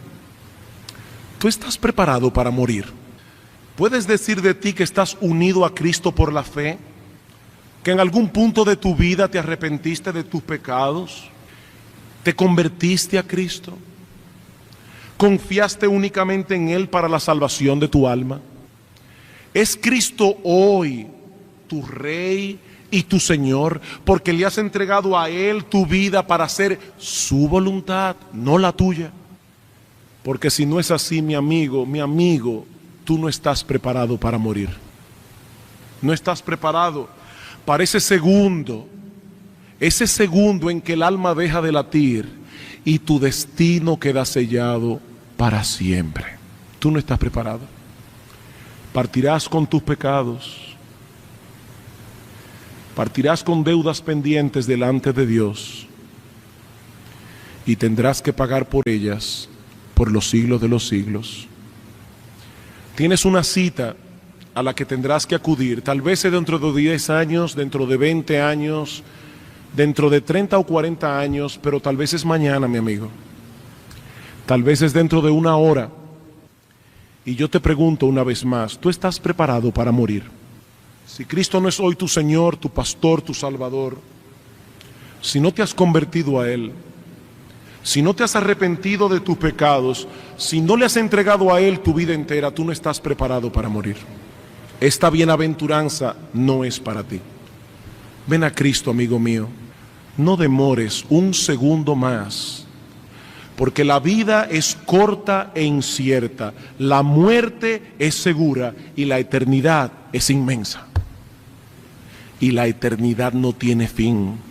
¿Tú estás preparado para morir? ¿Puedes decir de ti que estás unido a Cristo por la fe? ¿Que en algún punto de tu vida te arrepentiste de tus pecados? ¿Te convertiste a Cristo? ¿Confiaste únicamente en Él para la salvación de tu alma? ¿Es Cristo hoy tu Rey y tu Señor, porque le has entregado a Él tu vida para hacer su voluntad, no la tuya? Porque si no es así, mi amigo, tú no estás preparado para morir. No estás preparado para ese segundo en que el alma deja de latir y tu destino queda sellado para siempre. Tú no estás preparado. Partirás con tus pecados. Partirás con deudas pendientes delante de Dios y tendrás que pagar por ellas por los siglos de los siglos. Tienes una cita a la que tendrás que acudir, tal vez dentro de 10 años, dentro de 20 años, dentro de 30 o 40 años, pero tal vez es mañana, mi amigo. Tal vez es dentro de una hora. Y yo te pregunto una vez más, ¿tú estás preparado para morir? Si Cristo no es hoy tu Señor, tu pastor, tu Salvador, si no te has convertido a Él, si no te has arrepentido de tus pecados, si no le has entregado a Él tu vida entera, tú no estás preparado para morir. Esta bienaventuranza no es para ti. Ven a Cristo, amigo mío. No demores un segundo más, porque la vida es corta e incierta, la muerte es segura y la eternidad es inmensa. Y la eternidad no tiene fin.